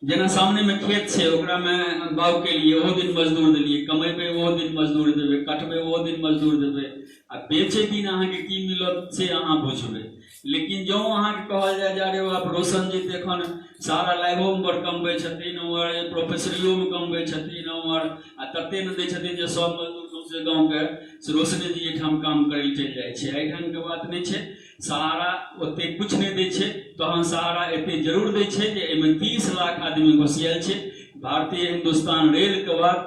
जेना सामने में खेत छै, ओकरा में बाउ के लिए ओहो दिन मजदूर देलियै, कमेबै ओहो दिन मजदूर देबै, कटबै ओहो दिन मजदूर देबै, आ बेचे दिन अहाँके की मिलत से अहाँ बुझबै। लेकिन जो अहाँके कहल जाय जा रहे आप रोशन जी तऽ एखन सारा लाइवो में बड़ कमबै छथिन, और प्रोफेसरियो में कमबै छथिन, और आ तते न दै छथिन जे सब मजदूर से गाँव के रोशनी जी एहिठाम काम करै लए चलि जाइ छै। एहि ढंग के बात नहीं छै। सहारा ओते कुछ नहीं दै छै, तहन सहारा एते जरूर दै छै जे एहिमे 30 लाख आदमी घुसियाल छै। भारतीय हिंदुस्तान रेल के बाद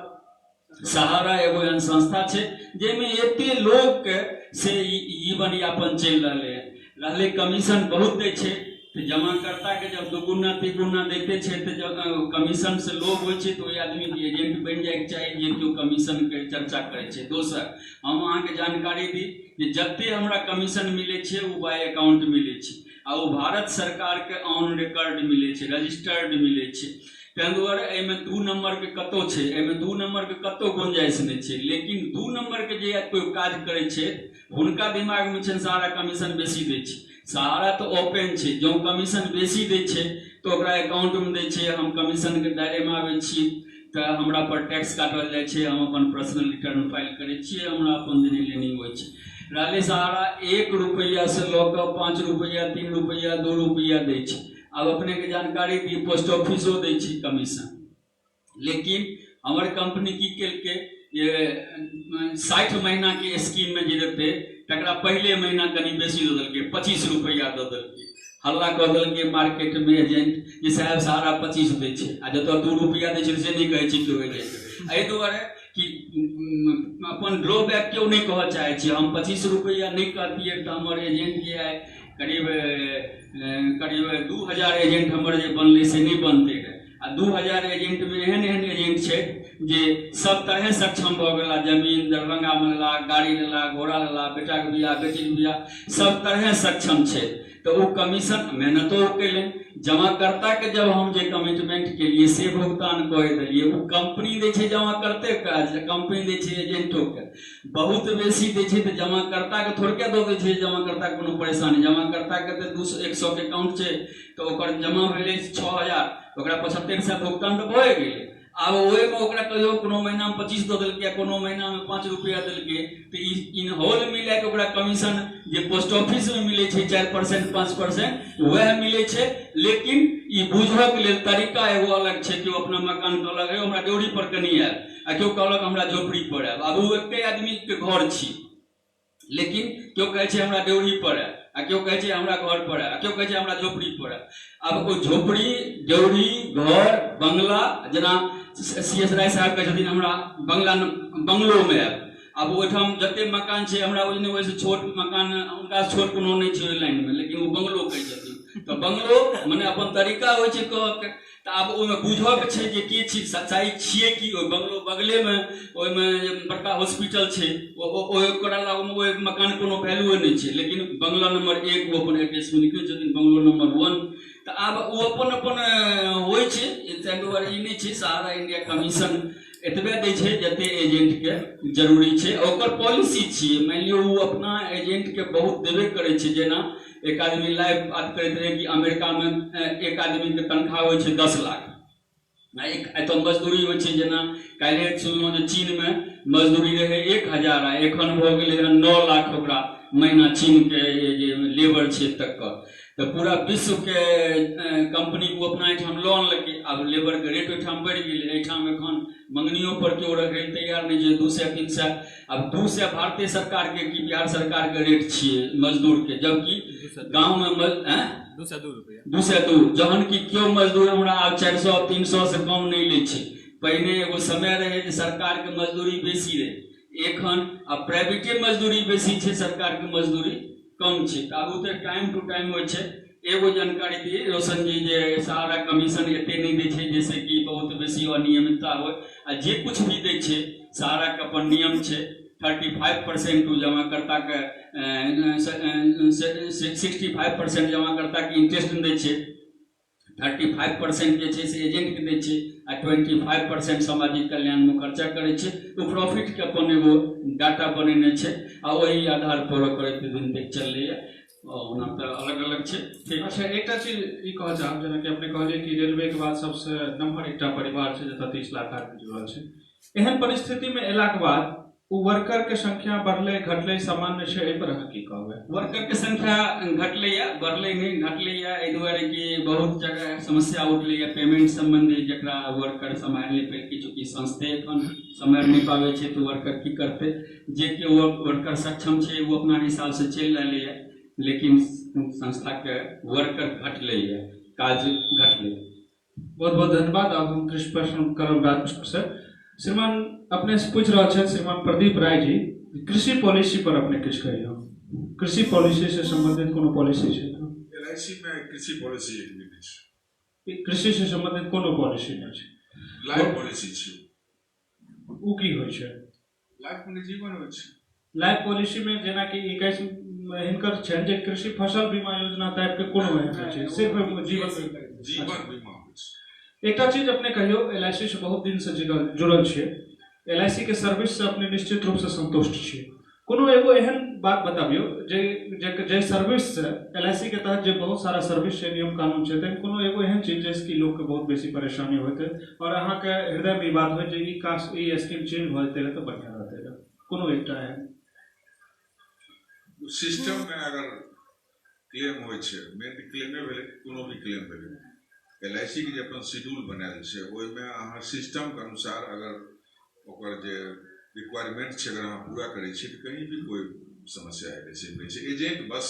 सहारा एगो एहन संस्था छै जाहिमे एते लोग के से जीवन यापन चलि रहलै। कमीशन बहुत दै छै तो जमाकर्ता के जब दुगुना तिगुना देते छै तो जब कमीशन से लोग होइ छै तो ओहि आदमी के एजेंट बनि जाए के चाही जे केओ कमीशन के चर्चा करे छै। दोसर हम अहाँ के जानकारी दी जे जते हमरा कमीशन मिले छै वो बाय अकाउंट मिले छै, आ वो भारत सरकार के ऑन रिकॉर्ड मिले छै, रजिस्टर्ड मिले छै। ताहि दुआरे एहिमे 2 नंबर के कतौ छै, एहिमे 2 नंबर के कतौ गुंजाइश नहीं छै। लेकिन 2 नंबर के जे कोई काज करे छै हुनका दिमाग में छै सारा कमीशन बेसी दै छै। सहारा तो ओपन छै, जो कमीशन बेसी दै छै तो ओकरा अकाउंट में दै छै। हम कमीशन के दायरे में आबै छी तो हमरा पर टैक्स काटल जाइ छै, हम अपन पर्सनल रिटर्न फाइल करै छियै, हमरा अपन देनी लेनी होइ छै। रहलै सहारा 1 रुपया से लऽ कऽ 5 रुपया 3 रुपया 2 रुपया दै छै। अब अपने के जानकारी दी पोस्ट ऑफिसो दै छै कमीशन, लेकिन हमर कंपनी की केलकै ये 60 महीना के स्कीम में जे देते तकरा पहले महीना कनी बेसी दऽ देलकै, 25 रुपया दऽ देलकै। हल्ला कऽ देलकै मार्केट में एजेंट जे साहब सहारा 25 दै छै, आ जतऽ 2 रुपया दै छै से नहीं कहै छै केओ एजेंट। एहि दुआरे कि अपन ड्रॉबैक केओ नहीं कहऽ चाहे छी। हम 25 रुपया नहीं कहतियै तऽ हमर एजेंट जे है करीब 2000 एजेंट हमर जे बनलै से नहीं बनते रहे। आ 2000 एजेंट में एहन एहन एजेंट छै जे सब तरह सक्षम भऽ गेला, जमीन दरभंगा में लेला, गाड़ी लेला, घोड़ा लेला, बेटा के बियाह बेटी के बियाह सब तरह सक्षम छै। तो वो कमीशन मेहनतो कैले, जमाकर्ता के जब हम जे कमिटमेंट के लिए से भुगतान कर दिलिए, वो कंपनी दे छै जमा करते काज, कंपनी दे छै एजेंटो के बहुत बेसी दे छै। तो जमाकर्ता के थोड़के दऽ दै छै, जमाकर्ता के कोनो परेशानी, जमाकर्ता के तो 200-100 के अकाउंट छै तो ओकर जमा भेलै 6000, ओकरा 75% भुगतान तो भए गेलै। आब ओहि में ओकरा कहियो कोनो महीना में 25 दऽ देलकै, कोनो महीना में 5 रुपया देलकै, तो इन होल मिला के ओकरा कमीशन जे पोस्ट ऑफिस में मिले छै 4% 5% वह मिले छै। लेकिन ई बुझऽ के लेल तरीका एगो अलग छै कि अपना मकान कहलक है हमरा ड्योढ़ी पर कनी आयल, आ केओ कहलक हमरा झोपड़ी पर आयल। आब वो एके आदमी के घर छी, लेकिन केओ कहै छै हमरा ड्योढ़ी पर आयल, आ केओ कहै छै हमरा घर पर आयल, आ केओ कहै छै हमरा झोपड़ी पर आयल। अब ओ झोपड़ी ड्योढ़ी घर बंगला, जेना CS राय साहब कहै छथिन हमरा बंगलो में आयल। अब ओहिठाम जते मकान छै हमरा वैसे छोट मकान उनका छोट कोनो नहीं छै ओहि लाइन में, लेकिन वो बंगलो कहै छथिन। तो बंगलो मने अपन तरीका होइ छै कह के। तो आब ओहिमे बुझऽ के छै जे की छी, सच्चाई छियै कि ओहि बंगलो बगले में ओहिमे बड़का हॉस्पिटल छै, ओकरा लग ओहि मकान कोनो वैल्यू नहीं छै, लेकिन बंगला नंबर 1 वो अपन एड्रेस में लिखै छथिन, बंगलो नंबर 1। तो आब वो अपन अपन होइ छै। ताहि दुआरे ई नहीं छै सहारा इंडिया कमीशन एतबे दै छै जते एजेंट के जरूरी छै, ओकर पॉलिसी छियै। मान लियो वो अपना एजेंट के बहुत देबे करे छै। जेना एक आदमी लाइव बात करैत रहे कि अमेरिका में एक आदमी के तनख्वाह होइ छै 10 लाख, एक एतऽ मजदूरी होइ छै। जेना काल्हि सुनलहुँ जे चीन में मजदूरी रहे 1000 आ एखन भऽ गेलै हँ 9 लाख ओकरा महीना चीन के जे लेबर छै तकर। तो पूरा विश्व के कंपनी को अपना एहिठाम लोन लेके आब लेबर के रेट ओहिठाम बढ़ि गेलै। एहिठाम एखन मंगनियो पर केओ रखै लए तैयार नहीं छै। 200-300 अब 200 भारतीय सरकार के कि बिहार सरकार के रेट छियै मजदूर के, जबकि गाँव में 202 रुपया 202, जहन कि क्यों मजदूर हमरा आब 400-300 से कम नहीं लै छै। पहिने एगो समय रहे जे सरकार के मजदूरी बेसी रहे, एखन अब प्राइवेटे मजदूरी बेसी छै, सरकार के मजदूरी कम छै। आब ओ तो टाइम टू टाइम होइ छै। एगो जानकारी दी रोशन जी जे सहारा कमीशन एते नहीं दै छै जैसे कि बहुत बेसी अनियमितता हो, आ जे कुछ भी दै छै सहारा के अपन नियम छै। 35% जमाकर्ता के 65% जमाकर्ता के इंटरेस्ट दै छै, 35% जे छै से एजेंट के दै छै, आ 25% सामाजिक कल्याण में खर्चा करे छै। तो प्रॉफिट के अपन एगो डाटा बनेने छै, आ वही आधार पर ओकर एते दिन तक चललै। ओना तऽ अलग अलग छै। ठीक। अच्छा, एक चीज ई कह चाहब, जेना कि अपने कहलिए कि रेलवे के बाद सबसे नम्हर एकटा परिवार छै जतऽ 30 लाख आदमी जुड़ल छै। एहन परिस्थिति में एला के बाद वो वर्कर के संख्या बढ़ले घटले सामान्य छै, एहि पर अहाँ की कहबै? वर्कर के संख्या घटले या बढ़ले नहीं, घटले या एहि दुआरे कि बहुत जगह समस्या उठले या पेमेंट संबंधी, जकरा वर्कर समय नहीं पे, चूंकि संस्थे एखन समय नहीं पावे छै तो वर्कर की करते। जे के वर्कर सक्षम छै वो अपना हिसाब से चल रहले है, लेकिन संस्था के वर्कर घटले है, काज घटले। बहुत बहुत धन्यवाद। अब हम कृषि प्रश्न करब राजमिश्र से। श्रीमान अपने से पूछ रहा है श्रीमान प्रदीप राय जी, कृषि पॉलिसी पर अपने किछ कहियो? कृषि पॉलिसी से संबंधित कोनो पॉलिसी छै तो? LIC में कृषि पॉलिसी एक नहीं छै। कृषि से संबंधित कोनो पॉलिसी नहीं छै? लाइफ पॉलिसी छै। उ की होय छै? लाइफ में जीवन होय छै। लाइफ पॉलिसी में जेना कि 21 हिनकर छै जे कृषि फसल बीमा योजना टाइप के कोनो एहन छै, सिर्फ जीवन बीमा होय छै। एकटा चीज अपने कहियो, LIC से बहुत दिन से जुड़ल छियै, LIC के सर्विस से अपने निश्चित रूप से संतुष्ट छियै। कोनो एगो एहन बात बताबियो जे सर्विस से LIC के तहत जे बहुत सारा सर्विस छै, नियम कानून छै, त कोनो एगो एहन चीज जैसे कि लोग के बहुत बेसी परेशानी होते और अहाँ के हृदय में बात होय जे ई स्कीम चेंज भ जेतै त बढ़िया रहतै, कोनो एकटा एहन सिस्टम में अगर क्लेम होय छै, मेन क्लेमे भेलै, कोनो भी क्लेम भेलै, LIC के जे अपन शेड्यूल बनायल छै ओहि में अहाँ सिस्टम के अनुसार अगर ओकर जे रिक्वायरमेंट छै अगर अहाँ पूरा करै छी तऽ कहीं भी कोई समस्या ऐसे नहीं छै। एजेंट बस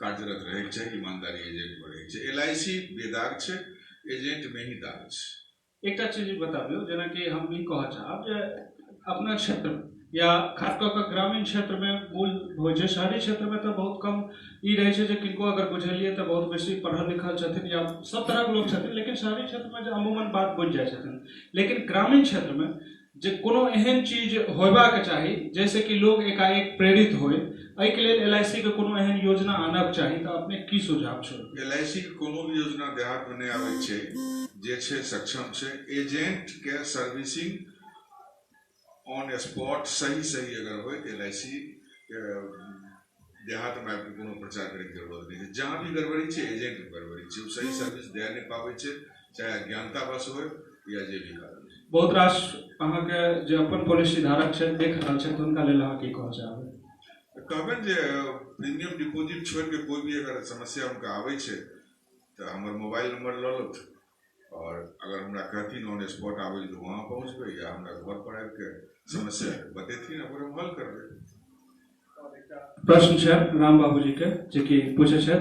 कार्यरत रहे छै, ईमानदारी एजेंट पर रहे छै। LIC बेदाग छै, एजेंट में ही दाग छै। एकटा चीज बताबियो, जेना कि हम ई कह चाहब जे अपना क्षेत्र या खास कऽ कऽ ग्रामीण क्षेत्र में मूल होइ छै, शहरी क्षेत्र में तो बहुत कम ई रहे छै जे किनको अगर बुझलिए तो बहुत बेसी पढ़ल लिखल छथिन या सब तरह के लोग छथिन, लेकिन शहरी क्षेत्र में जो अमूमन बात बुझ जाय छथिन। लेकिन ग्रामीण क्षेत्र में जे कोनो एहन चीज होयबाक चाही जैसे कि लोग एकाएक प्रेरित होय, एहि के लेल LIC के कोनो एहन योजना आनब चाही, तो अपने की सुझाव छै? LIC के कोनो भी योजना देहात में नहीं आवे छै, जे छै सक्षम छै। एजेंट के सर्विसिंग ऑन स्पॉट सही अगर होय तो LIC देहात में आपको कोनो प्रचार करे की जरूरत नहीं है। जहाँ भी गड़बड़ी छै एजेंट में गड़बड़ी छै, सही सर्विस दे नहीं पावे छै, चाहे अज्ञानता बस हो या जे भी कारण। बहुत रास अहाँ के जे अपन पॉलिसी धारक छै देख रहल छै तो उनका लेल अहाँ की कह चाहबै? कहबन जे प्रीमियम डिपॉजिट छोड़ के कोई भी अगर समस्या उनका आवे छै तो हमर मोबाइल नंबर ल लो, और अगर हमरा कहथिन ऑन स्पॉट आवे तो वहाँ पहुँचबे, या हमरा घर पर आबि के समस्या बतेथिन, ओकरा हम हल करबै। प्रश्न छै राम बाबू जी के, जे कि पूछे छै।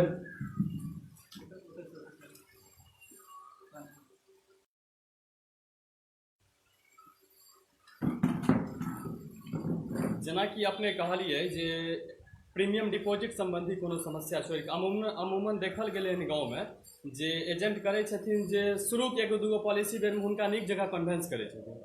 जेना कि अपने कहलिए जे प्रीमियम डिपॉजिट संबंधी कोनो समस्या छोड़ के अमूमन देखल गेलै हन गाँव में जे एजेंट करे छथिन जे शुरू के एगो दूगो पॉलिसी बेर में हुनका नीक जगह कन्वेंस करे छथिन,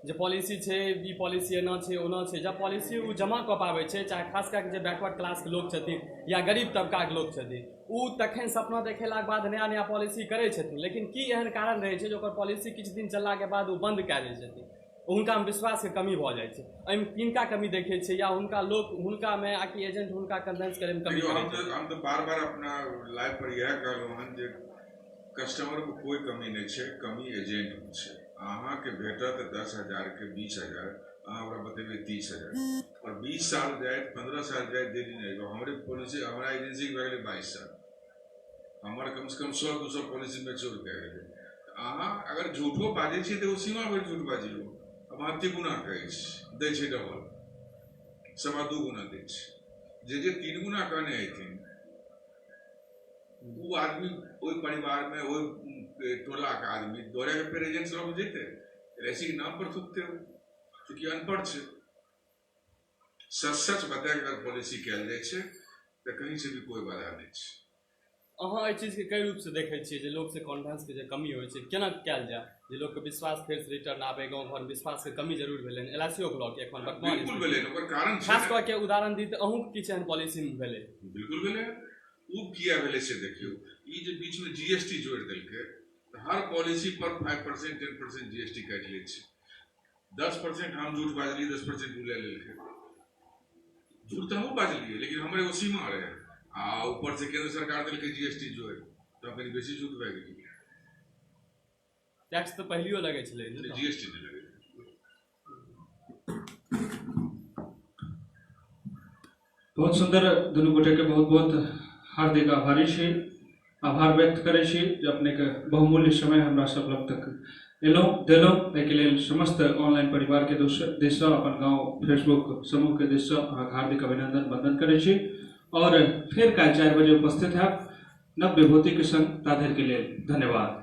जे पॉलिसी छै, ई पॉलिसी एना छै ओना छै, जब पॉलिसी ओ जमा कऽ पाबै छै, चाहे खास कए कऽ जे बैकवर्ड क्लासके लोक छथिन या गरीब तबकाके लोक छथिन, ओ तखन सपना देखेलाके बाद नया नया पॉलिसी करै छथिन। लेकिन की एहन कारण रहै छै जे ओकर पॉलिसी किछु दिन चललाके बाद ओ बन्द कए दै छथिन, हुनकामे विश्वासके कमी भऽ जाइ छै। एहिमे किनका कमी देखै छै, या हुनका लोक हुनकामे आकि एजेंट हुनका कन्वेंस करैमे कमी देखियो, करै छै? हम तो बार बार अपना लाइव पर यह कहलहुँ हन जे कस्टमर को कोई कमी नहीं है, कमी एजेंट में है। अहाँ के भेटत 10,000 के 20,000, अहाँ हमरा बतेबे 30,000, और 20 साल जाए 15 साल जाए देरी नहीं होगा। हमारे पॉलिसी हमारा एजेंसी के भले 22 साल, हमारा कम से कम 100-200 पॉलिसी मैच्योर कए गेलै। अहाँ अगर झूठो बाजै छी तऽ ओ सीमा भरि झूठ बाजियो। अब अहाँ 3 गुना कहै छी, दै छै डबल, 2.25 गुना दै छै। जे 3 गुना कहने हेथिन वो आदमी ओहि परिवार में ओहि टोला के आदमी दौड़े के फिर एजेंट लग जेते, ऐसी के नाम पर थूकते हो, क्योंकि अनपढ़ छै। सच बता के अगर पॉलिसी कयल जाइ छै तऽ कहीं से भी कोई बाधा नहीं छै। अहाँ एहि चीजके कई रूपसँ देखै छियै जे लोकसँ कॉन्फिडेंसके जे कमी होइ छै, केना कयल जाय जे लोकके विश्वास फेरसँ रिटर्न आबै? गाँव घरमे विश्वासके कमी जरूर भेलै, LIC ब्लॉक एखन वर्तमान बिल्कुल भेलै, ओकर कारण खास कऽ के उदाहरण दी तऽ अहूँके किछु एहन पॉलिसीमे भेलै? बिल्कुल भेलै। वो किया भेलै से देखियो, ई जे बीच में GST जोड़ि देलकै तऽ हर पॉलिसी पर 5% 10% GST काटि लै छै। 10% हम झूठ बाजलियै, 10% उ ले लेलकै। झूठ तऽ हमहूँ बाजलियै, लेकिन हमर एगो सीमा रहै, आ ऊपर से केंद्र सरकार देलकै GST जोड़ि, तऽ कनि बेसी झूठ भए गेलै। टैक्स तऽ पहिलियो लगै छलै, GST नहि लगै। बहुत सुंदर, दुनू गोटे के बहुत बहुत हार्दिक आभारी छी, आभार व्यक्त करै छी जे अपने के बहुमूल्य समय हमरा सब लग तक एलहुँ देलहुँ। एहिके लेल समस्त ऑनलाइन परिवार के दिससँ, अपन गाँव फेसबुक समूह के दिससँ अहाँके हार्दिक अभिनंदन वंदन करै छी। और फिर काल्हि 4 बजे उपस्थित हैब नव विभूति के संग। ता धरि के लेल धन्यवाद।